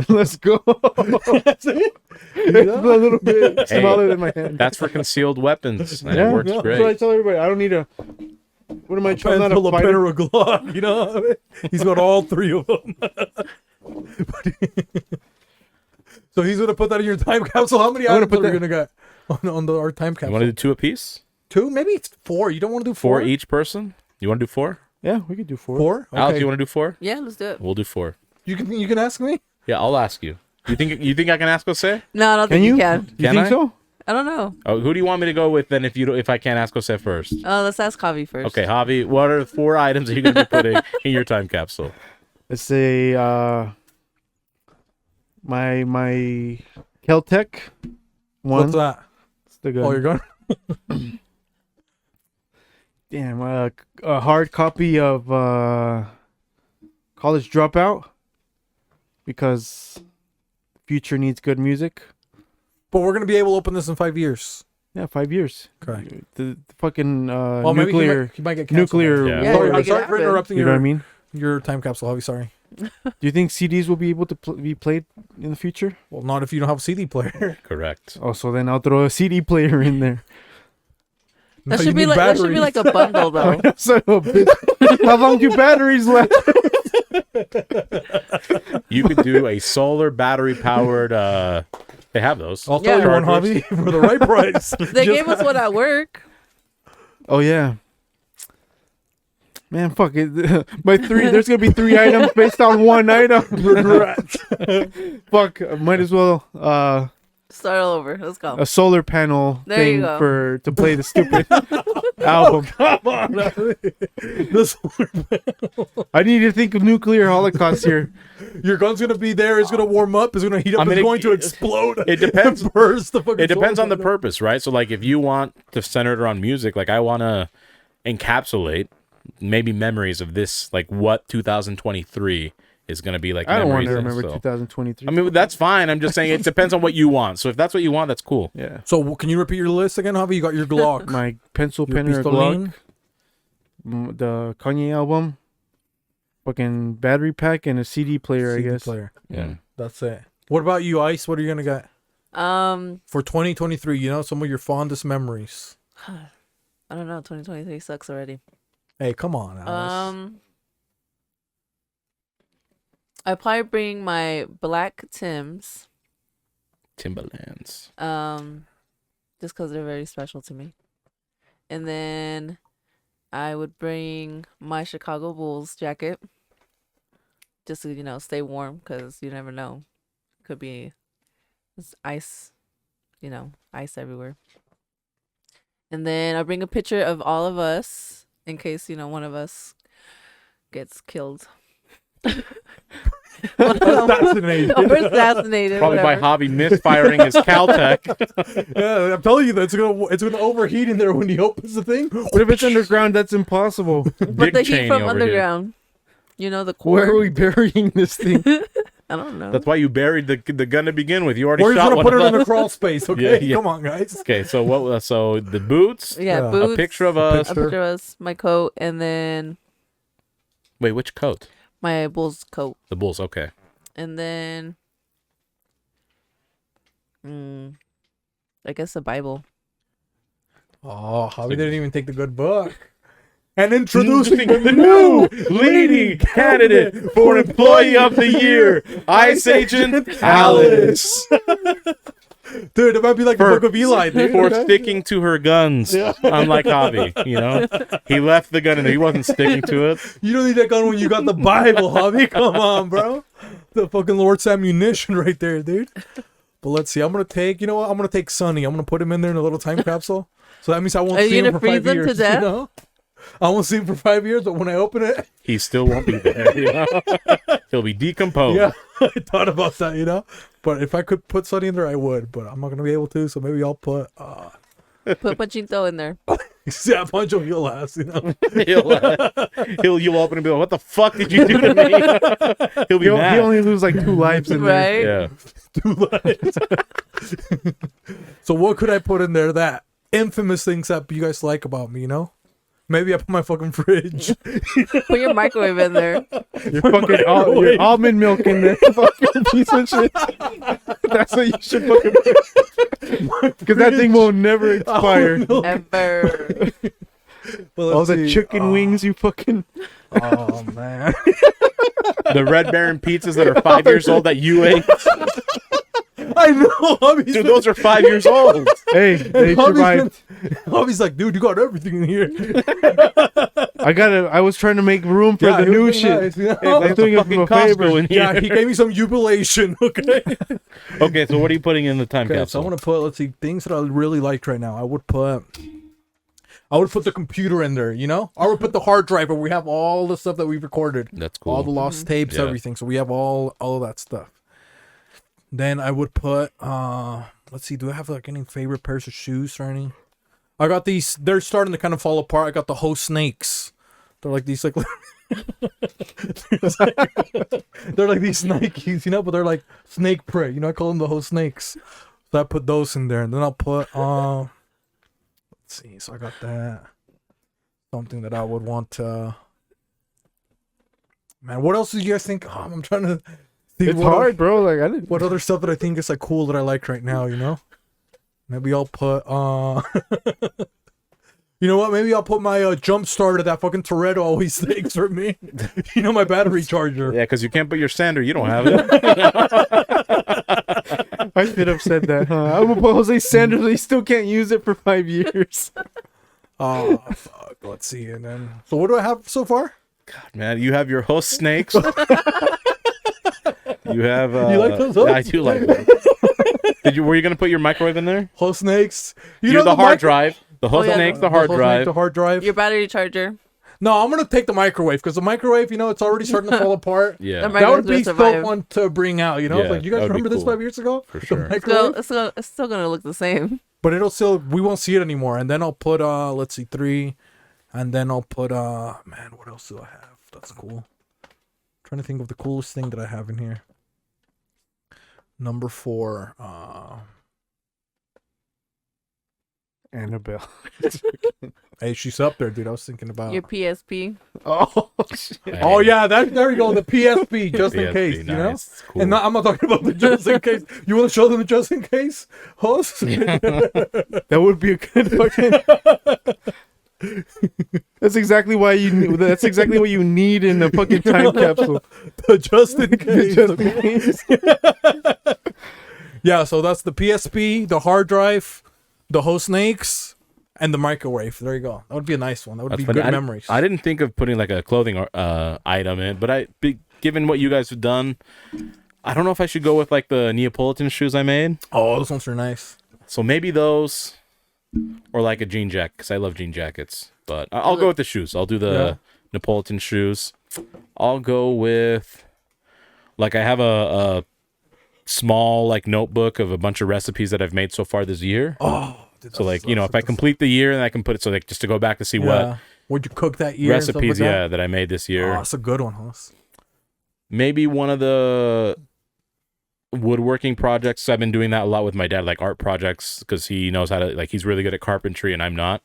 Let's go. It's a little bit Hey. smaller than my hand. That's for concealed weapons. And Yeah, it works yeah. That's what I great. tell everybody. I don't need a. What am I trying not Pencil, a a pen, fighter? or a Glock. You know what I mean? He's got all three of them. So he's going to put that in your time capsule. How many I'm gonna items put are we that- going to get on our time You capsule? want to do 2 apiece? 2? Maybe it's 4. You don't want to do 4? Four each person? You want to do 4? Yeah, we could do 4. 4? Okay. Alex, you want to do 4? Yeah, let's do it. We'll do 4. You can ask me? Yeah, I'll ask you. You think I can ask Jose? No, I don't Can think you you? can. You Can think I? so? I don't know. Oh, who do you want me to go with then if I can't ask Jose first? Let's ask Javi first. Okay, Javi, what are the 4 items that you're going to be putting in your time capsule? Let's say my Keltec one. What's that? It's the gun. Oh, you're going? Damn, a hard copy of College Dropout because future needs good music. But we're going to be able to open this in 5 years. Yeah, 5 years. Okay. The fucking Well, maybe nuclear. he might get canceled. nuclear. Yeah. Yeah, Sorry, make I'm it sorry for happen. interrupting You know what I mean? your time capsule, Javi. Sorry. Do you think CDs will be able to be played in the future? Well, not if you don't have a CD player. Correct. Oh, so then I'll throw a CD player in there. No, That you should be need like that should be batteries. like a bundle though. Son of a bitch. How long do batteries last? You could do a solar battery powered they have those. I'll tell Yeah. you one, Chargers. Javi, for the right price. They gave us one at work. Oh yeah. Man, fuck it. There's gonna be 3 items based on 1 item. Fuck, might as well Start all over. Let's go. a solar panel There you thing go. to play the stupid album. Come on, Javi. This, I need to think of nuclear holocaust here. your gun's gonna be there. It's gonna warm up. It's gonna heat up. I mean, it's it- going to explode. it depends- and burst the fucking. It depends solar on the panel. purpose, right? So like if you want to center it around music, like I want to encapsulate maybe memories of this, like what 2023 is going to be like. I don't want memories to of, remember so. 2023. I mean, that's fine. I'm just saying it depends on what you want. So if that's what you want, that's cool. yeah. So can you repeat your list again, Javi? You got your Glock, My pencil, your pen, or Glock, Pistoline, the Kanye album, fucking battery pack, and a CD player, CD I guess. player. Yeah. That's it. What about you, Ice? What are you gonna get for 2023? You know, some of your fondest memories. I don't know. 2023 sucks already. Hey, come on, Alice. I probably bring my black Tims. Timberlands. Just because they're very special to me. And then I would bring my Chicago Bulls jacket. Just to, stay warm because you never know. Could be There's ice, ice everywhere. And then I'll bring a picture of all of us in case, one of us gets killed. Assassinated. Or assassinated. Probably by whatever. Hobby misfiring his Caltech. Yeah, I'm telling you that it's gonna overheat in there when he opens the thing. What if it's underground? That's impossible. But Dick the heat Cheney from over here. underground. The core. Where are we burying this thing? I don't know. That's why you buried the gun to begin with. You already Or he's shot gonna one put of it in us. a crawl space. Okay, Yeah. come on, guys. Okay, so what? So the boots, Yeah, Yeah. boots. a picture of us. A picture of us, my coat, and then Wait, which coat? my bull's coat. The Bulls. Okay. And then I guess a Bible. Oh, Javi didn't even take the good book. And introducing the new leading candidate for Employee of the Year, Ice Agent Alice. Dude, it might be like the For- Book of Eli, dude. For okay? sticking to her guns, unlike Hobby. He left the gun in there. He wasn't sticking to it. You don't need that gun when you got the Bible, Javi. Come on, bro. The fucking Lord's ammunition right there, dude. But let's see. I'm gonna take. You know what? I'm gonna take Sonny. I'm gonna put him in there in a little time capsule. So that means I won't Are you see him gonna for 5 freeze him to years. death? You know? I won't see him for 5 years, but when I open it, He still won't be there. He'll be decomposed. yeah, I thought about that, But if I could put Sonny in there, I would. But I'm not gonna be able to. So maybe I'll put. Put Pachinto in there. Yeah, Pancho, he'll last. You'll open and be like, "What the fuck did you do to me?" He'll be He mad. only lose like 2 lives in there. Right? Yeah. So what could I put in there that infamous things that you guys like about me? Maybe I put my fucking fridge. Put your microwave in there. Your fucking your almond milk in there. Fucking piece of shit. That's what you should fucking put. Because that thing will never expire. Ever. Well, All let's the see. chicken wings you fucking. Oh man. The Red Baron pizzas that are 5 years old that you ate. I know. Dude, those are 5 years old. Hey, they survived. Hobby's like, dude, you got everything in here. I was trying to make room for the he new was shit. nice, you know? I'm doing it from a favor. Costco in here. Yeah, he gave me some jubilation. Okay. Okay, so what are you putting in the time Okay, so capsule? I want to put. Let's see, things that I really liked right now. I would put the computer in there. I would put the hard drive where we have all the stuff that we've recorded. That's cool. All the lost tapes, Yeah. everything. So we have all of that stuff. Then I would put let's see, do I have like any favorite pairs of shoes or anything? I got these, they're starting to kind of fall apart. I got the host snakes. They're like these like they're like these Nikes, but they're like snake prey. I call them the host snakes. So I put those in there, and then I'll put let's see, so I got that. Something that I would want to man, what else do you guys think? I'm trying to think It's what hard, bro. Like I didn't. what other stuff that I think is like cool that I like right now, Maybe I'll put you know what? Maybe I'll put my jump starter that fucking Toretto always takes for me. My battery charger. Yeah, because you can't put your sander. You don't have it. I should have said that, huh? I'm gonna put Jose Sanders. He still can't use it for 5 years. Oh fuck. Let's see. And then so what do I have so far? Man, you have your host snakes. You have. You like those I hooks? do like them. Were you gonna put your microwave in there? Host snakes. You're the hard mic- drive. The host yeah. snakes, the the hard host snake, drive. the hard drive. Your battery charger. No, I'm gonna take the microwave because the microwave, it's already starting to fall apart. Yeah, The That would be microwave's gonna so survive. fun to bring out. Yeah, Like you that guys would be remember this cool. 5 years ago? For The sure. microwave? It's still gonna look the same. But we won't see it anymore. And then I'll put let's see, 3, and then I'll put man, what else do I have? That's cool. Trying to think of the coolest thing that I have in here. Number 4, Annabelle. hey, she's up there, dude. I was thinking about. Your PSP. Oh shit. Oh yeah, there you go. The PSP, just in PSP, case, nice. It's cool. And I'm not talking about the just in case. You want to show them the just in case host? That would be a good fucking. That's exactly why you. That's exactly what you need in a fucking time capsule. The just in case. Just in case. Yeah, so that's the PSP, the hard drive, the host snakes, and the microwave. There you go. That would be a nice one. That would That's be funny. good memories. I didn't think of putting like a clothing item in, but given what you guys have done, I don't know if I should go with like the Neapolitan shoes I made. Oh, those ones are nice. So maybe those, or like a jean jacket, because I love jean jackets. But I'll go with the shoes. I'll do the Neapolitan shoes. I'll go with, like, I have a small like notebook of a bunch of recipes that I've made so far this year. Oh, dude, so like, you know, if I complete the year, then I can put it so like just to go back to see what would you cook that year recipes, like that I made this year. Oh, that's a good one, Hoss. Maybe one of the woodworking projects. I've been doing that a lot with my dad, like art projects, because he knows how to, like, he's really good at carpentry and I'm not.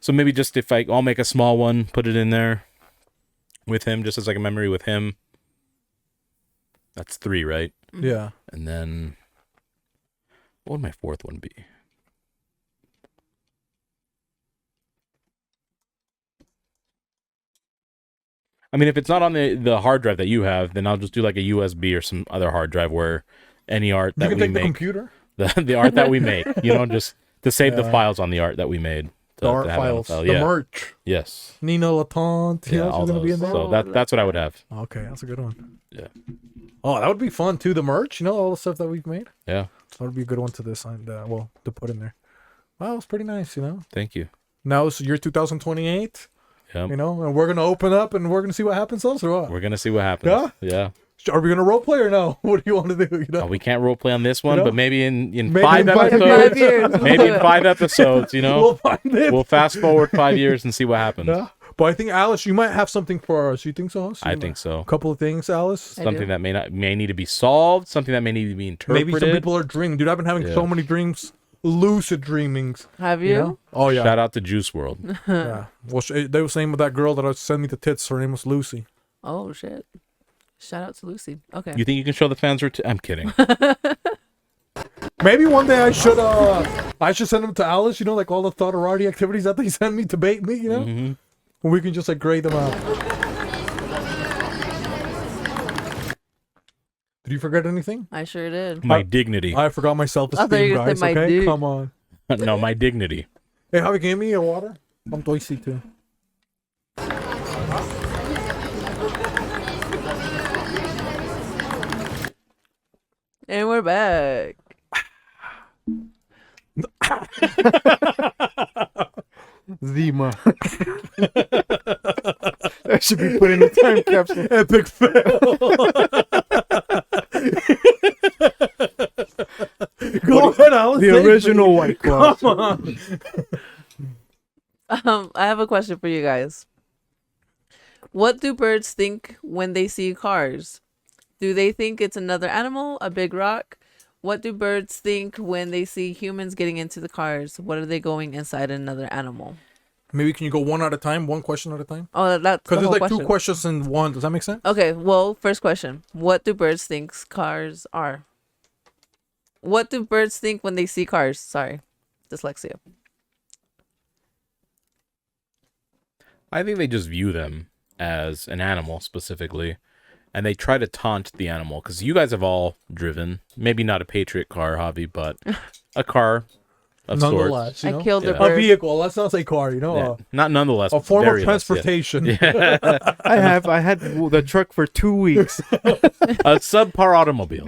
So maybe just if I'll make a small one, put it in there with him, just as like a memory with him. That's 3, right? Yeah. And then what would my 4th one be? I mean, if it's not on the hard drive that you have, then I'll just do like a USB or some other hard drive where any art that we make, the computer, the art that we make, you know, just to save the files on the art that we made. The art files, the merch. Yes. Nina Latente. Yeah, all gonna be in there. So that's what I would have. Okay, that's a good one. Yeah. Oh, that would be fun too. The merch, you know, all the stuff that we've made. Yeah. That would be a good one to this and to put in there. Wow, it's pretty nice, you know. Thank you. Now it's year 2028. Yep. You know, and we're gonna open up and we're gonna see what happens else or what? We're gonna see what happens. Yeah. Are we gonna role play or no? What do you want to do? You know? We can't role play on this one, You know? but maybe in Maybe 5 in 5 episodes. years. Maybe in 5 episodes, you know. We'll find it. We'll fast forward 5 years and see what happens. Yeah. But I think Alice, you might have something for us. You think so? I think so. A couple of things, Alice. I Something do. that may need to be solved. Something that may need to be interpreted. Maybe some people are dreaming, dude. I've been having so many dreams, lucid dreamings. Have you? You know? Oh yeah. Shout out to Juice World. Yeah. Well, they were saying with that girl that sent me the tits. Her name was Lucy. Oh shit! Shout out to Lucy. Okay. You think you can show the fans her? I'm kidding. Maybe one day I should send them to Alice. You know, like all the thought-arati activities that they send me to bait me. You know, Mm-hmm. we can just like grade them out. Did you forget anything? I sure did. My dignity. I forgot my I thought you self-esteem, were gonna guys. say my Okay, dick. come on. No, my dignity. Hey, Javi, give me a water. I'm thirsty too. And we're back. Zima. That should be put in the time capsule. Epic fail. Go ahead, Alice. The original White Claw. Come on. I have a question for you guys. What do birds think when they see cars? Do they think it's another animal, a big rock? What do birds think when they see humans getting into the cars? What are they going inside another animal? Maybe can you go one at a time, one question at a time? Oh, that's the Because whole there's like question. 2 questions in one. Does that make sense? Okay, well, first question. What do birds think cars are? What do birds think when they see cars? Sorry, dyslexia. I think they just view them as an animal specifically, and they try to taunt the animal, because you guys have all driven, maybe not a Patriot car, Javi, but a car of sorts. Nonetheless, you know? I killed the Yeah. A bird. vehicle. Let's not say car. You know, Yeah. Not nonetheless. a form very of less, yeah. transportation. I had the truck for 2 weeks. A subpar automobile.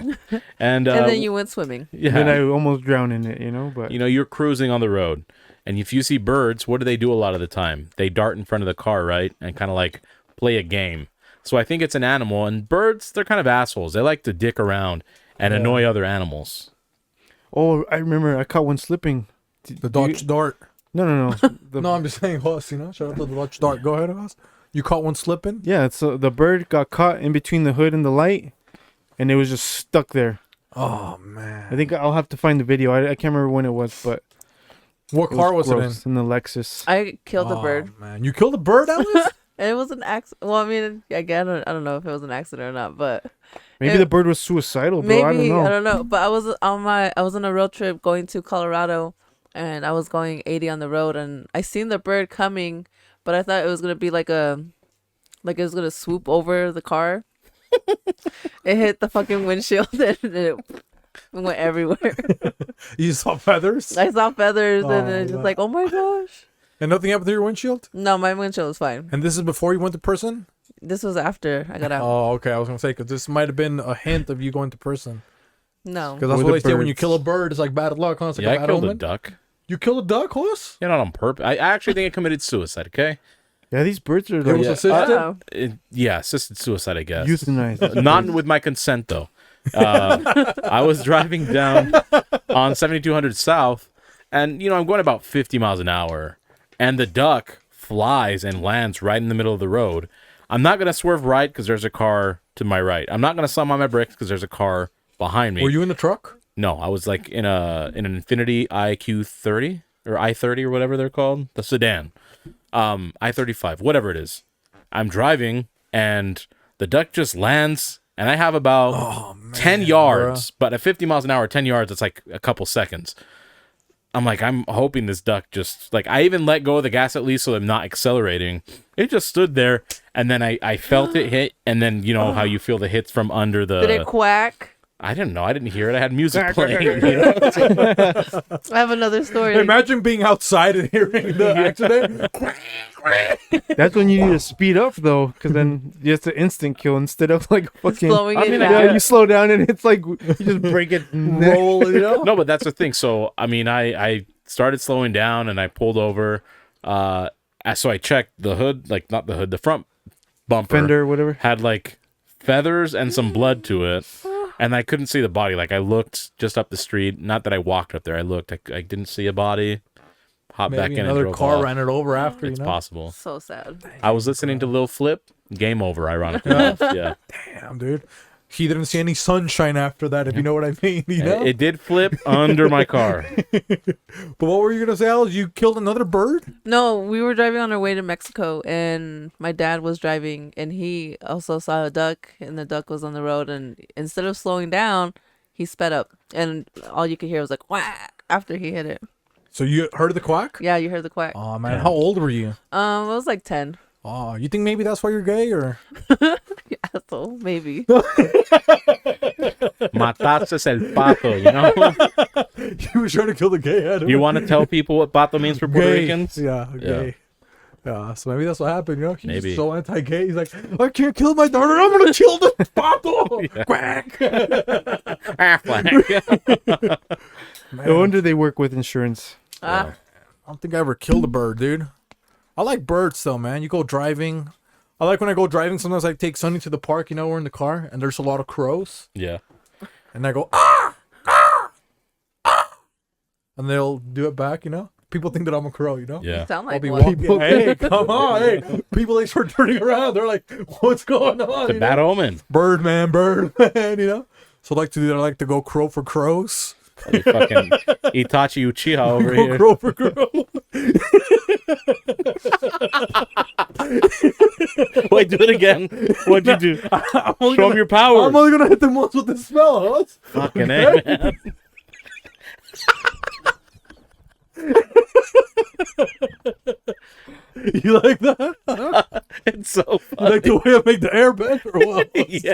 And And then you went swimming. yeah, Then I almost drowned in it, but you know, you're cruising on the road, and if you see birds, what do they do a lot of the time? They dart in front of the car, right? And kind of like play a game. So I think it's an animal, and birds, they're kind of assholes. They like to dick around and annoy other animals. oh, I remember I caught one slipping. The Dutch Dart. No. The, No, I'm just saying, Hoss, you know? Shout out to the Dutch Dart. Go ahead, Hoss. You caught one slipping? Yeah, so the bird got caught in between the hood and the light, and it was just stuck there. Oh, man. I think I'll have to find the video. I can't remember when it was, but What car was it in? in the Lexus. I killed the bird. Man. You killed a bird, Alice? And it was an accident. Well, I mean, again, I don't know if it was an accident or not, but Maybe the bird was suicidal, bro. maybe I don't know. But I was on a road trip going to Colorado, and I was going 80 on the road, and I seen the bird coming, but I thought it was gonna be like it was gonna swoop over the car. It hit the fucking windshield and it went everywhere. You saw feathers? I saw feathers and Oh, it's just man. like, oh my gosh. And nothing happened to your windshield? No, my windshield was fine. And this is before you went to prison? This was after I got out. Oh, okay. I was gonna say because this might have been a hint of you going to prison. No. Because that's Or what the they say when you birds. kill a bird. It's like bad luck. Huh? It's like Yeah, a I bad killed a omen. duck. You killed a duck, horse? Yeah, not on purpose. I actually think I committed suicide. Okay. Yeah, these birds are It like was assisted. Wow. Yeah, assisted suicide, I guess. euthanized. Not with my consent though. I was driving down on 7200 South, and I'm going about 50 miles an hour, and the duck flies and lands right in the middle of the road. I'm not gonna swerve right because there's a car to my right. I'm not gonna slam on my brakes because there's a car behind me. Were you in the truck? No, I was like in an Infiniti IQ30 or i30 or whatever they're called, the sedan, i35, whatever it is. I'm driving and the duck just lands, and I have about 10 yards, but at 50 miles an hour, 10 yards, it's like a couple seconds. I'm hoping this duck just, like, I even let go of the gas at least so I'm not accelerating. It just stood there, and then I felt it hit, and then how you feel the hits from under the... Did it quack? I didn't know. I didn't hear it. I had music playing. I have another story. Imagine being outside and hearing the accident. That's when you need to speed up though, because then it's an instant kill instead of like fucking. Slowing it Yeah, down. you slow down and it's like you just break it. Roll, No, but that's the thing. So, I started slowing down and I pulled over. So I checked the hood, like not the hood, the front bumper. Fender, whatever. Had like feathers and some blood to it. And I couldn't see the body. Like I looked just up the street. Not that I walked up there. I looked. I didn't see a body. Hopped back Maybe in and another drove car off. ran it over after. It's possible. So sad. I was listening to Lil Flip. Game over, ironically enough. Yeah. Damn, dude. He didn't see any sunshine after that, if you know what I mean. It did flip under my car. But what were you gonna say, Al? You killed another bird? No, we were driving on our way to Mexico, and my dad was driving, and he also saw a duck, and the duck was on the road, and instead of slowing down, he sped up, and all you could hear was like whack after he hit it. So you heard the quack? Yeah, you heard the quack. Oh man, how old were you? It was like 10. Oh, you think maybe that's why you're gay, or? Yeah, so maybe. Matarse el pato, He was trying to kill the gay out of You want to tell people what pato means for Puerto gay. Ricans? Yeah, gay. Yeah, so maybe that's what happened, He's Maybe. so anti-gay. He's like, I can't kill my daughter. I'm gonna kill the pato. Quack. No wonder they work with insurance. I don't think I ever killed a bird, dude. I like birds though, man. You go driving. I like when I go driving. Sometimes I take Sonny to the park. We're in the car, and there's a lot of crows, Yeah. and I go and they'll do it back. People think that I'm a crow. Yeah. Sound I'll like be one. walking. Hey, come on, hey! People they start turning around. They're like, "What's going on?" It's a bad omen. Bird man. So I like to do that. I like to go crow for crows. You fucking Itachi Uchiha over Go here. crow for crow. Wait, do it again. What'd you do? Show them your power. I'm only gonna hit them once with the smell, huh? Fucking A, man. You like that? It's so You funny. like the way I make the air bend or what? Yeah.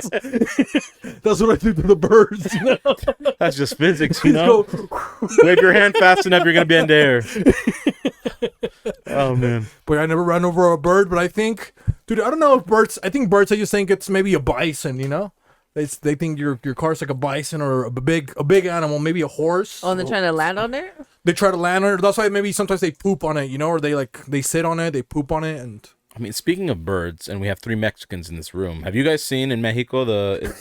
That's what I do to the birds. That's just physics, Just go, Wave your hand fast enough, you're going to bend air. Oh, man. but I never ran over a bird. But I think, dude, I don't know if birds. I think birds. I just think it's maybe a bison. They think your car's like a bison or a big animal, maybe a horse. Oh, and they're trying to land on there? They try to land on it. That's why maybe sometimes they poop on it, or they sit on it, they poop on it, and I mean, speaking of birds, and we have 3 Mexicans in this room. Have you guys seen in Mexico the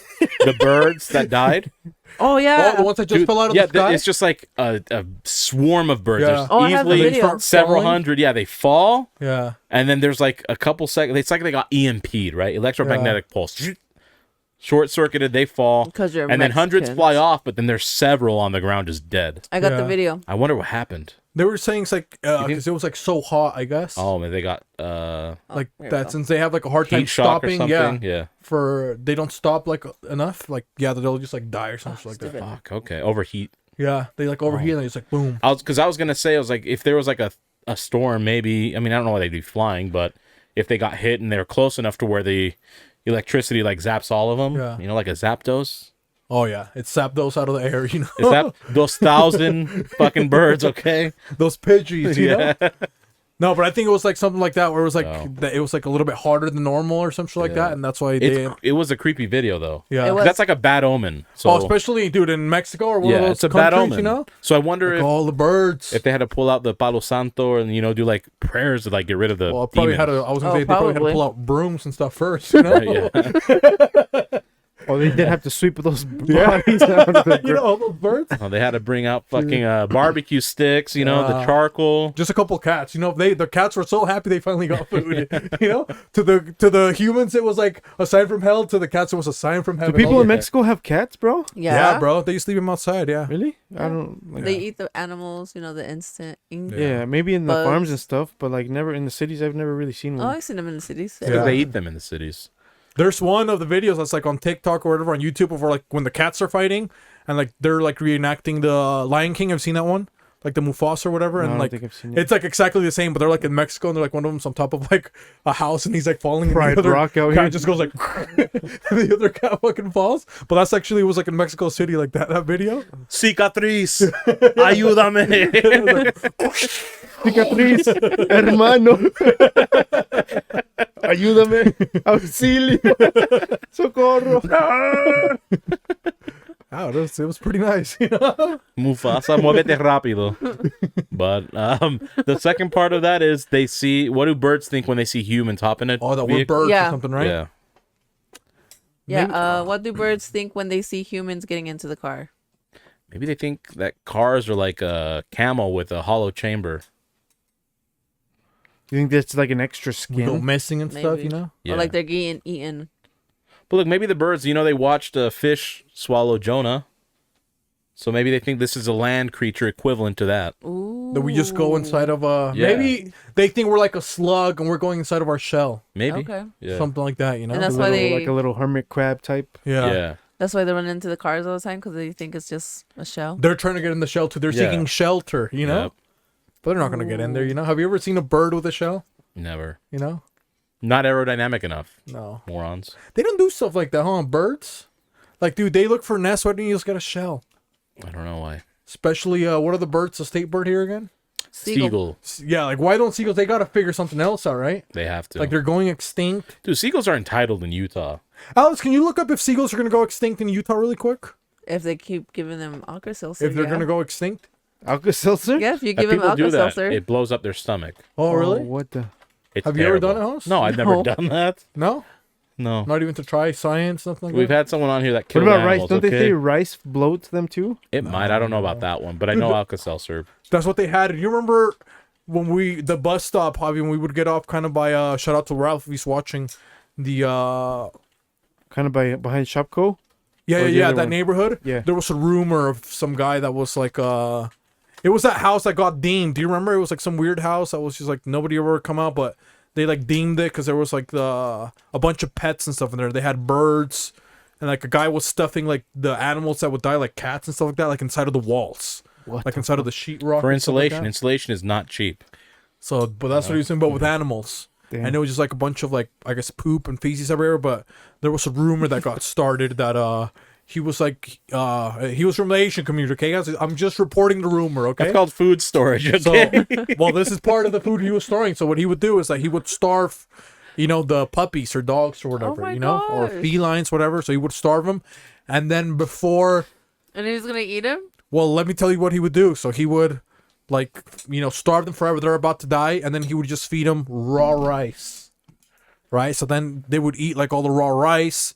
birds that died? Oh, yeah. oh, the ones that just Dude, fell out of yeah, the sky. it's just like a swarm of birds. Yeah. There's Oh, I have the easily video. several Falling? hundred. Yeah, they fall, Yeah, and then there's like a couple seconds. It's like they got EMP'd, right? Electromagnetic pulse. Short circuited, they fall, 'Cause you're and then hundreds Mexicans. fly off, but then there's several on the ground just dead. I got Yeah. the video. I wonder what happened. they were saying it's like because it was like so hot, I guess. Oh, man, they got like here we that go. since they have like a hard time heat shock or stopping. something. Yeah, for they don't stop like enough. Like they'll just like die or something like that. stupid. Fuck. Okay, overheat. Yeah, they like overheat and they just like boom. I was gonna say, I was like, if there was like a storm, maybe. I mean, I don't know why they'd be flying, but if they got hit and they're close enough to where the electricity like zaps all of them, Yeah. like a Zapdos. Oh yeah, it sapped those out of the air. Is that those 1,000 fucking birds? Okay. those Pidgeys, you know. No, but I think it was like something like that where it was like No. that it was like a little bit harder than normal or something like Yeah. that, and that's why they. It was a creepy video though. Yeah. It was. That's like a bad omen. So Oh, especially dude in Mexico or one of yeah, those it's a bad countries, omen. you know. So I wonder Like all the birds. if they had to pull out the Palo Santo and do like prayers to like get rid of the. Well, probably demons. had to. I was gonna Oh, say they probably had to probably. pull out brooms and stuff first, you know. Yeah. Oh, they did have to sweep those bodies out of the You know all those birds. Oh, they had to bring out fucking barbecue sticks, the charcoal. Just a couple cats, you know. The cats were so happy they finally got food. You know, to the humans it was like a sign from hell. To the cats it was a sign from Do heaven. people in Mexico have cats, bro? Yeah, bro. They used to leave them outside. Yeah. Really? I don't. Like, They eat the animals, the instant. yeah, maybe in the Bugs. farms and stuff, but like never in the cities. I've never really seen Oh, one. I've seen them in the cities. Because Yeah. they eat them in the cities. There's one of the videos that's like on TikTok or whatever on YouTube of where like when the cats are fighting and like they're like reenacting the Lion King. I've seen that one, like the Mufasa or whatever, No, I and don't like think I've seen it. it's like exactly the same, but they're like in Mexico and they're like one of them's on top of like a house and he's like falling. And Pride the other Rock out cat here. just goes like, and the other cat fucking falls. But that's actually it was like in Mexico City, like that video. Cicatriz, ayúdame. Cicatriz, hermano. Ayúdame. Auxilio. Socorro. Oh, it was pretty nice. You know? Mufasa, muévete rápido. But the second part of that is they see, what do birds think when they see humans hopping it? Oh, that we're birds Yeah. or something, right? Yeah. Yeah. Maybe- What do birds think when they see humans getting into the car? Maybe they think that cars are like a camel with a hollow chamber. You think that's like an extra We go skin? missing and stuff, Maybe. you know. Yeah. Or like they're getting eaten. But look, maybe the birds, they watched a fish swallow Jonah. So maybe they think this is a land creature equivalent to that. Ooh. That we just go inside of Yeah. maybe they think we're like a slug and we're going inside of our shell, Maybe. Okay. Yeah. something like that, you know. And that's A why little- they. like a little hermit crab type. yeah. Yeah. That's why they run into the cars all the time because they think it's just a shell. They're trying to get in the shell too. They're Yeah. seeking shelter, you know. Yep. But they're not gonna get in there, you know. Have you ever seen a bird with a shell? Never. You know. Not aerodynamic enough. No, Morons. they don't do stuff like that, huh? Birds, like, dude, they look for nests. Why don't you just get a shell? I don't know why. Especially, what are the birds? The state bird here again? Seagull. Yeah, like why don't seagulls? They gotta figure something else out, right? They have to. Like they're going extinct. Dude, seagulls are entitled in Utah. Alex, can you look up if seagulls are gonna go extinct in Utah really quick? If they keep giving them Alka-Seltzer. If they're yeah. gonna go extinct? Alka-Seltzer? Yeah, if you If give them people do that, Alka-Seltzer. it blows up their stomach. Oh, really? What the? It's Have you ever done terrible. it, Hoss? No, I've never No. done that. No, No. not even to try science, nothing like We've that. had someone on here that What killed about animals, rice? Don't they okay? say rice bloats them too? It might. I don't know about that one, but I know Alka-Seltzer. That's what they had. You remember when the bus stop, Javi, when we would get off kind of by shout out to Ralph if he's watching the Kind of behind Shopco? yeah Or the yeah other that one. neighborhood. Yeah. There was a rumor of some guy that was like it was that house that got deemed. Do you remember? It was like some weird house that was just like nobody ever come out, but they like deemed it because there was like a bunch of pets and stuff in there. They had birds and like a guy was stuffing like the animals that would die, like cats and stuff like that, like inside of the walls. What Like inside of the sheetrock. For and stuff like insulation. that. Insulation is not cheap. So, but that's what he was saying about with animals. Damn. And it was just like a bunch of like, I guess, poop and feces everywhere. But there was a rumor that got started that he was like, he was from the Asian community. Okay, guys, I'm just reporting the rumor. Okay. That's called food storage, So, okay? well, this is part of the food he was storing. So what he would do is that he would starve, the puppies or dogs or whatever, my or gosh. felines, whatever. So he would starve them, and then before. And he's going to eat him? Well, let me tell you what he would do. So he would, starve them forever. They're about to die, and then he would just feed them raw rice, right? So then they would eat like all the raw rice,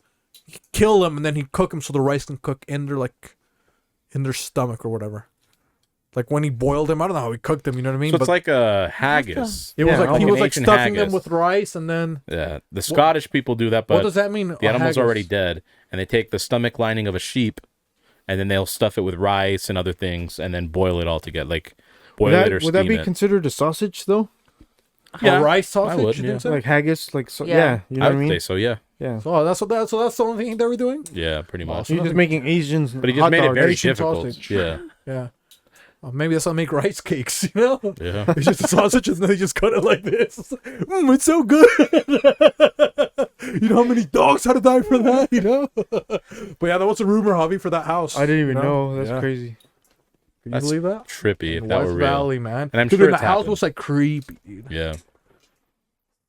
kill them, and then he'd cook them so the rice can cook in their stomach or whatever. Like when he boiled them, I don't know how he cooked them. You know what I mean? So it's like a haggis. it was Yeah, like he like was an like ancient stuffing haggis. them with rice, and then Yeah, the Scottish people do that, what but does that mean? the animal's already dead, and they take the stomach lining of a sheep, and then they'll stuff it with rice and other things, and then boil it all together, like boil it or steam Would that be it. considered a sausage though? Yeah, a rice sausage. I would, you yeah. think so? Like haggis, like so, Yeah. yeah. You know I what I would say mean? so, yeah. Yeah. So that's the only thing they were doing. Yeah, pretty much. You're just making Asians. But he just hot made it dogs. very Asian difficult. sausage. Yeah, Yeah. Maybe that's how I make rice cakes, you know? yeah. It's just a sausage and then they just cut it like this. It's so good. You know how many dogs had to die for that, you know? But yeah, that was a rumor, Javi, for that house. I didn't even you know. That's Yeah. crazy. Can you That's believe that? trippy if In that West were real. Valley, man. And I'm Dude, sure and the it's house happened. was like creepy, dude. Yeah.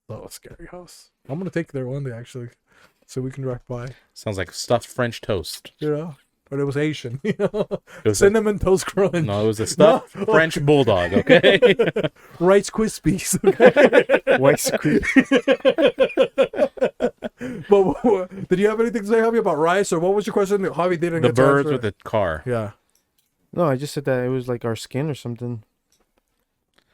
Oh, scary house. I'm gonna take you there one day actually, so we can drive by. Sounds like stuffed French toast. You know, but it was Asian. You know, It was cinnamon toast crunch. No, it was a stuffed French bulldog, okay? Rice Krispies. Okay. White creep. But did you have anything to say, Javi, about rice, or what was your question? Javi didn't The get to birds answer with it. the car. Yeah. No, I just said that it was like our skin or something.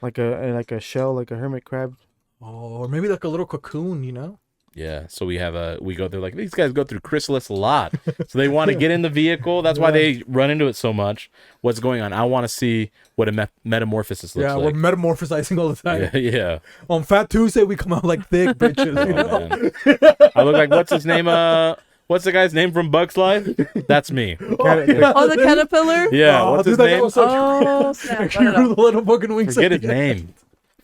Like a shell, like a hermit crab. Oh, or maybe like a little cocoon, you know? Yeah, so we go through like these guys go through chrysalis a lot. So they want to get in the vehicle. That's why they run into it so much. What's going on? I want to see what a metamorphosis looks Yeah, like. we're metamorphosizing all the time. Yeah. On Fat Tuesday, we come out like thick bitches. Oh, You know? man. I look like what's his name? What's the guy's name from Bugs Life? That's me. Oh, the caterpillar. Yeah. Oh, What's dude, his that guy name? was so Oh, snap. I you don't grew know. the little fucking wings. Forget at his the end. name.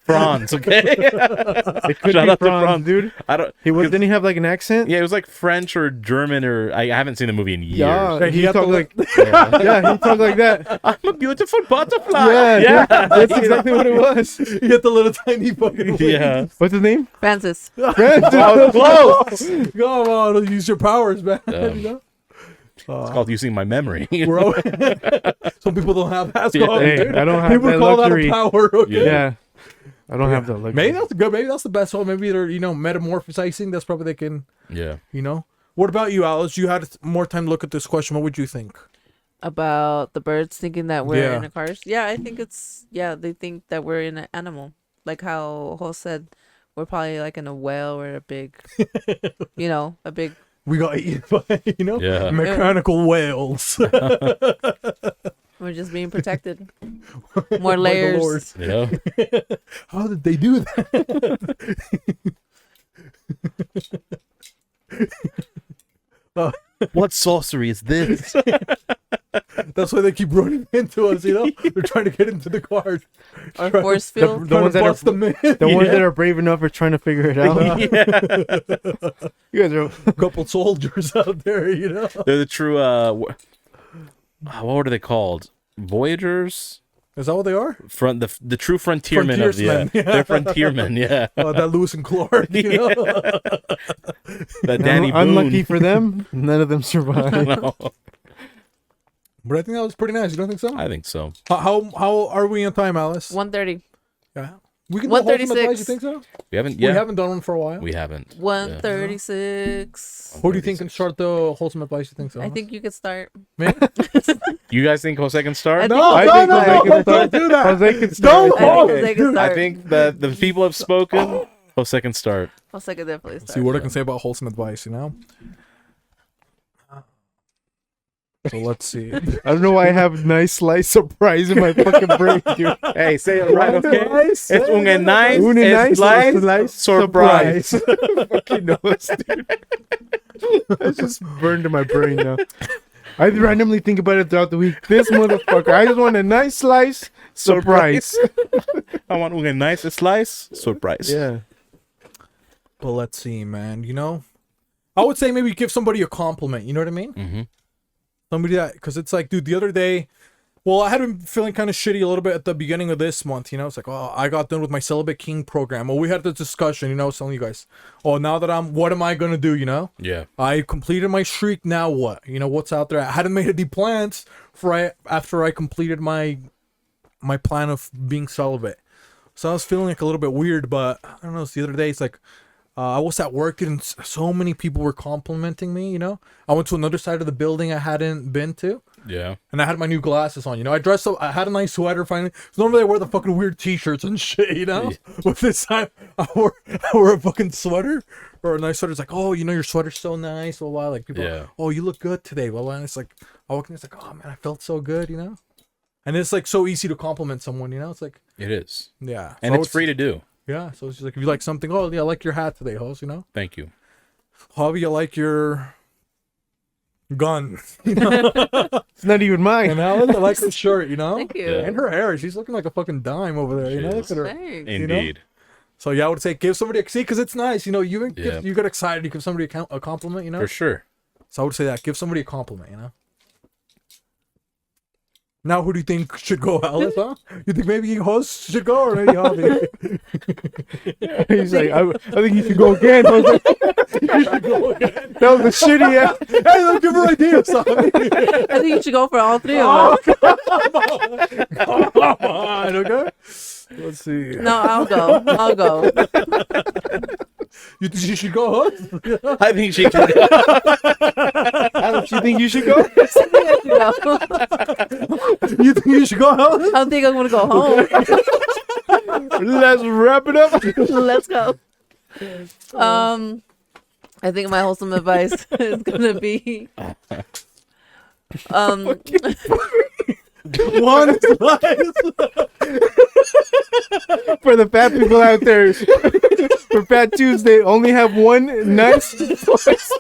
Franz, okay? It could Shout be out to prawns, Franz. dude. I don't. Didn't he have like an accent? Yeah, it was like French or German or I haven't seen the movie in years. Yeah, Hey, he he had to talked look- like yeah, he talked like that. I'm a beautiful butterfly. Yeah, that's exactly what it was. You get the little tiny fucking wings. Yeah. What's his name? Francis. Close. Come on, use your powers, man. Yeah. You know? It's called using my memory. Bro. Some people don't have that. Yeah. Hey, I don't have People that call luxury. that a power. Okay? Yeah, I don't have that luxury. Maybe that's good. Maybe that's the best one. Maybe they're, metamorphosizing. That's probably they can, Yeah. What about you, Alice? You had more time to look at this question. What would you think? About the birds thinking that we're Yeah. in a cars. Yeah, I think they think that we're in an animal. Like how Ho said, we're probably like in a whale or a big, a big. We got eaten by, Yeah. mechanical whales. We're just being protected. More By the Lord. layers. Yeah. How did they do that? What sorcery is this? That's why they keep running into us, They're trying to get into the car. Our force field. The ones that bust are them in. the ones that are brave enough are trying to figure it out. Yeah. You guys are A couple soldiers out there, They're the true what were they called? Voyagers? Is that what they are? The true frontiermen of the Frontiersmen, yeah. They're frontiermen, yeah. That Lewis and Clark, That Danny Boone. unlucky for them, none of them survive. No, But I think that was pretty nice. You don't think so? I think so. How are we on time, Alice? 1:30. Yeah. We can do a wholesome 1:36. advice, you think so? We haven't We haven't done one for a while. We haven't. 1:36. Who do you think can start the wholesome advice? You think so? I think you could start. Man? You guys think Jose can start? I think No, I no, think no, Jose no, can start. don't do that. Jose can start. Don't. I think Oh, Jose can start. I think that the people have spoken. Jose can start. Jose could definitely start. See what I can say about wholesome advice, So let's see. I don't know why I have nice slice surprise in my fucking brain, dude. Hey, say it right, okay? It's un nice, Un nice slice surprise. Fucking knows, dude. That's just burned in my brain now. I randomly think about it throughout the week. This motherfucker. I just want a nice slice surprise. I want un nice slice surprise. Yeah. But let's see, man. I would say maybe give somebody a compliment. You know what I mean? Mm-hmm. Somebody that, because it's like, dude, the other day, well, I had been feeling kind of shitty a little bit at the beginning of this month, It's like, oh, I got done with my Celibate King program. Well, we had this discussion, I was telling you guys, oh, now that what am I going to do, Yeah. I completed my streak, now what? What's out there? I hadn't made any plans after I completed my plan of being celibate. So I was feeling like a little bit weird, but I don't know, it's the other day, it's like, I was at work and so many people were complimenting me, I went to another side of the building I hadn't been to. Yeah. And I had my new glasses on, I dressed up, I had a nice sweater finally. 'Cause normally I wear the fucking weird t-shirts and shit, But this time I wore a fucking sweater or a nice sweater. It's like, oh, your sweater's so nice, blah, blah. Like people, oh, you look good today, blah, blah. And it's like, I walk in, it's like, oh man, I felt so good, And it's like so easy to compliment someone, It's like, It is. yeah. And So it's free to do. Yeah, so it's just like, if you like something, oh, yeah, I like your hat today, host, Thank you. Hobby, I like your gun. It's not even mine. And Alice, I like her shirt, Thank you. Yeah. And her hair. She's looking like a fucking dime over there, She Look is. at her. Thanks. Indeed. So yeah, I would say give somebody see, because it's nice, you Yeah. you get excited, you give somebody a compliment, For sure. So I would say that give somebody a compliment, Now, who do you think should go, Alice? Huh? You think maybe host should go or maybe Hobby? He's like, I think you should go again. I was like, You should go again. that was a shitty ass. Hey, look, give her ideas, Hobby. I think you should go for all three of them. Come on, okay? Let's see. No, I'll go. I'll go. You think she should go, host? I think she can. Alex, you think you should go? I think I should go. You think you should go, Alice? I don't think I'm gonna go home. Let's wrap it up. Let's go. I think my wholesome advice is gonna be One slice. For the fat people out there, for Fat Tuesday, only have one nice slice.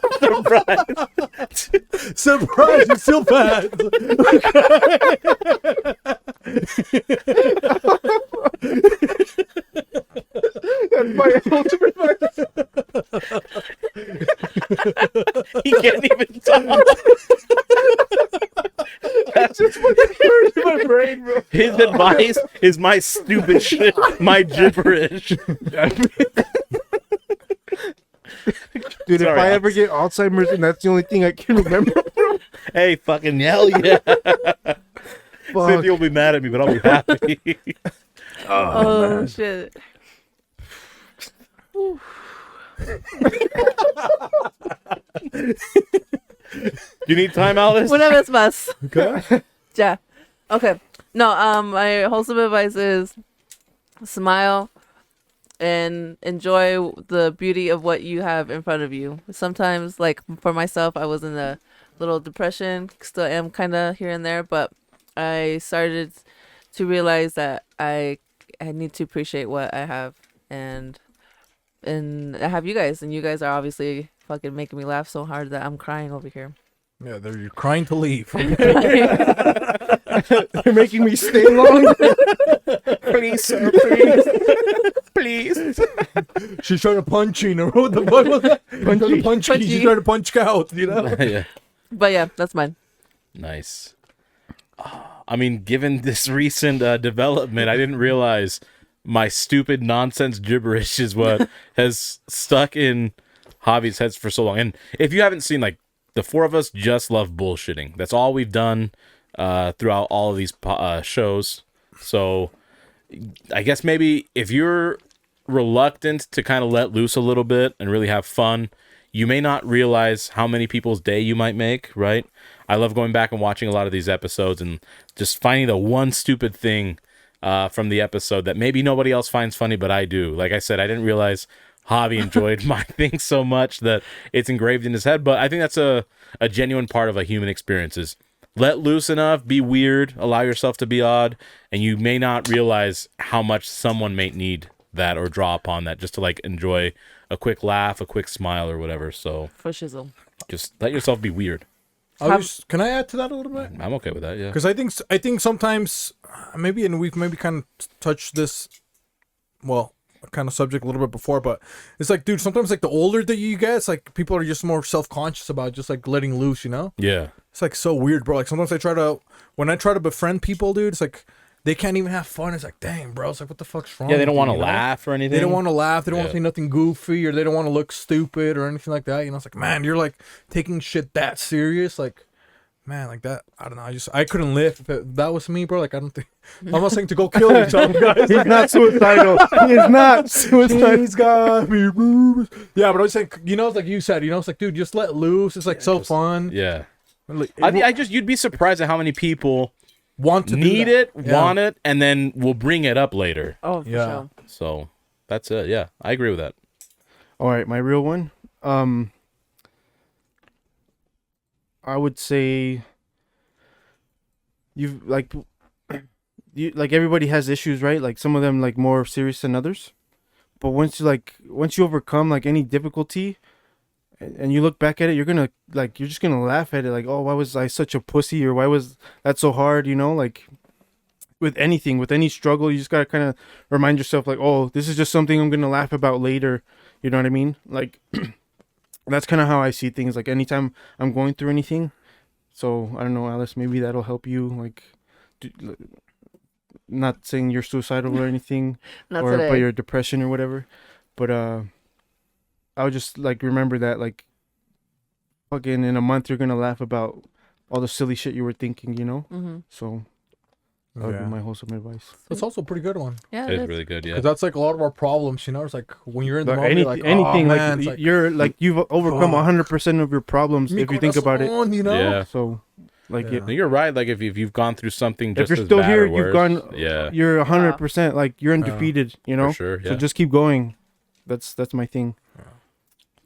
Surprise, you're still fat. That's my ultimate advice. He can't even talk. That's just what hurts my brain, bro. His advice is my stupid shit, my gibberish. Dude, if Sorry, I ever get Alzheimer's and that's the only thing I can remember, bro. Hey, fucking hell yeah. Cynthia will be mad at me, but I'll be happy. oh shit. You need time, Alice? Una vez más. Okay. Yeah. Okay. No, my wholesome advice is smile and enjoy the beauty of what you have in front of you. Sometimes, like for myself, I was in a little depression, still am kind of here and there, but I started to realize that I need to appreciate what I have, and I have you guys, and you guys are obviously fucking making me laugh so hard that I'm crying over here. Yeah, you're crying to leave. They're making me stay long. Please, sir, please. Please. She's trying to punch you. What the fuck was that? She's trying to punch you. Punchy. She's trying to punch out, you know? Yeah. But yeah, that's mine. Nice. I mean, given this recent development, I didn't realize my stupid nonsense gibberish is what has stuck in Javi's heads for so long. And if you haven't seen, like, the four of us just love bullshitting. That's all we've done throughout all of these shows. So I guess maybe if you're reluctant to kind of let loose a little bit and really have fun, you may not realize how many people's day you might make, right? I love going back and watching a lot of these episodes and just finding the one stupid thing from the episode that maybe nobody else finds funny, but I do. Like I said, I didn't realize Javi enjoyed my thing so much that it's engraved in his head, but I think that's a genuine part of a human experience is let loose enough, be weird, allow yourself to be odd, and you may not realize how much someone may need that or draw upon that just to like enjoy a quick laugh, a quick smile or whatever. So For shizzle. just let yourself be weird. Can I add to that a little bit? I'm okay with that, yeah. Because I think sometimes maybe, and we've maybe kind of touched this, well, kind of subject a little bit before, but it's like, dude, sometimes like the older that you get, it's like people are just more self-conscious about just like letting loose, you know? Yeah. It's like so weird, bro. Like sometimes when I try to befriend people, dude, it's like they can't even have fun. It's like, dang, bro. It's like, what the fuck's wrong? Yeah, they don't want want to laugh or anything. They don't want to laugh. They don't want Yeah. to say nothing goofy, or they don't want to look stupid or anything like that. You know, it's like, man, you're like taking shit that serious, like. Man, like that, I don't know. I couldn't live if that was me, bro. Like, I don't think. I'm not saying to go kill yourself, guys. He's not suicidal. He is not suicidal. He's got me. Yeah, but I was saying, you know, it's like you said, you know, it's like, dude, just let loose. It's like so fun. Yeah. Like, You'd be surprised at how many people want to need do that. it, want it, and then we'll bring it up later. Oh, for Yeah. sure. So that's it. Yeah, I agree with that. All right, my real one. I would say you like everybody has issues, right? Like some of them like more serious than others. But once you overcome like any difficulty and you look back at it, you're just gonna laugh at it like, oh, why was I such a pussy, or why was that so hard, you know? Like with anything, with any struggle, you just gotta kind of remind yourself like, oh, this is just something I'm gonna laugh about later. You know what I mean? Like that's kind of how I see things. Like anytime I'm going through anything. So I don't know, Alice, maybe that'll help you like not saying you're suicidal or anything, Not or today. by your depression or whatever, but I would just like remember that like fucking in a month you're gonna laugh about all the silly shit you were thinking, you know. Mm-hmm. So that would be my wholesome advice. That's also a pretty good one. Yeah, It it is is. really good. Yeah. Because that's like a lot of our problems, you know. It's like when you're in the Like moment, you're like, anything oh, like, man, it's you're like you've overcome 100% of your problems mi if you think about it. corazón, you know? Yeah. So like Yeah. it, No, you're right. Like if you've gone through something if just you're as still bad here, or you've worse, gone. yeah, You're 100%. Like you're undefeated. You know. for sure. Yeah, So just keep going. That's my thing.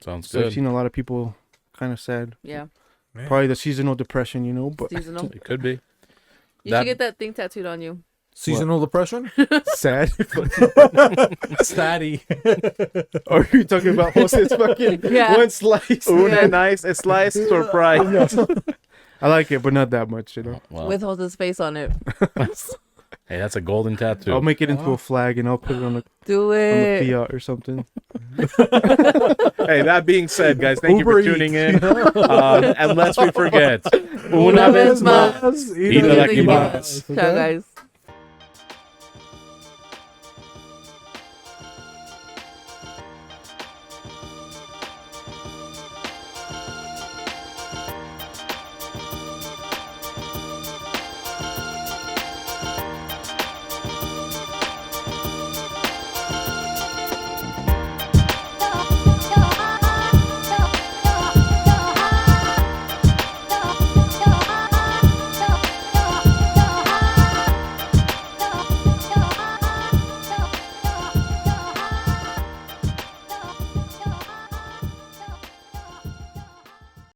sounds So I've good. seen a lot of people kind of sad. Yeah. Man. Probably the seasonal depression, you know. But Seasonal. It could be. You That- should get that thing tattooed on you. Seasonal depression? sad. Statty. Or are you talking about Jose's fucking Yeah. one slice? Yeah. nice, a slice or fry. I like it, but not that much, you know. Well, With Jose's face on it. hey, that's a golden tattoo. I'll make it into a flag and I'll put it on the Do it. Fiat or something. Hey, that being said, guys, thank Uber you for tuning Eats. in. And lest we forget, Una vez más, y y no no la la quemamos. Ciao, guys.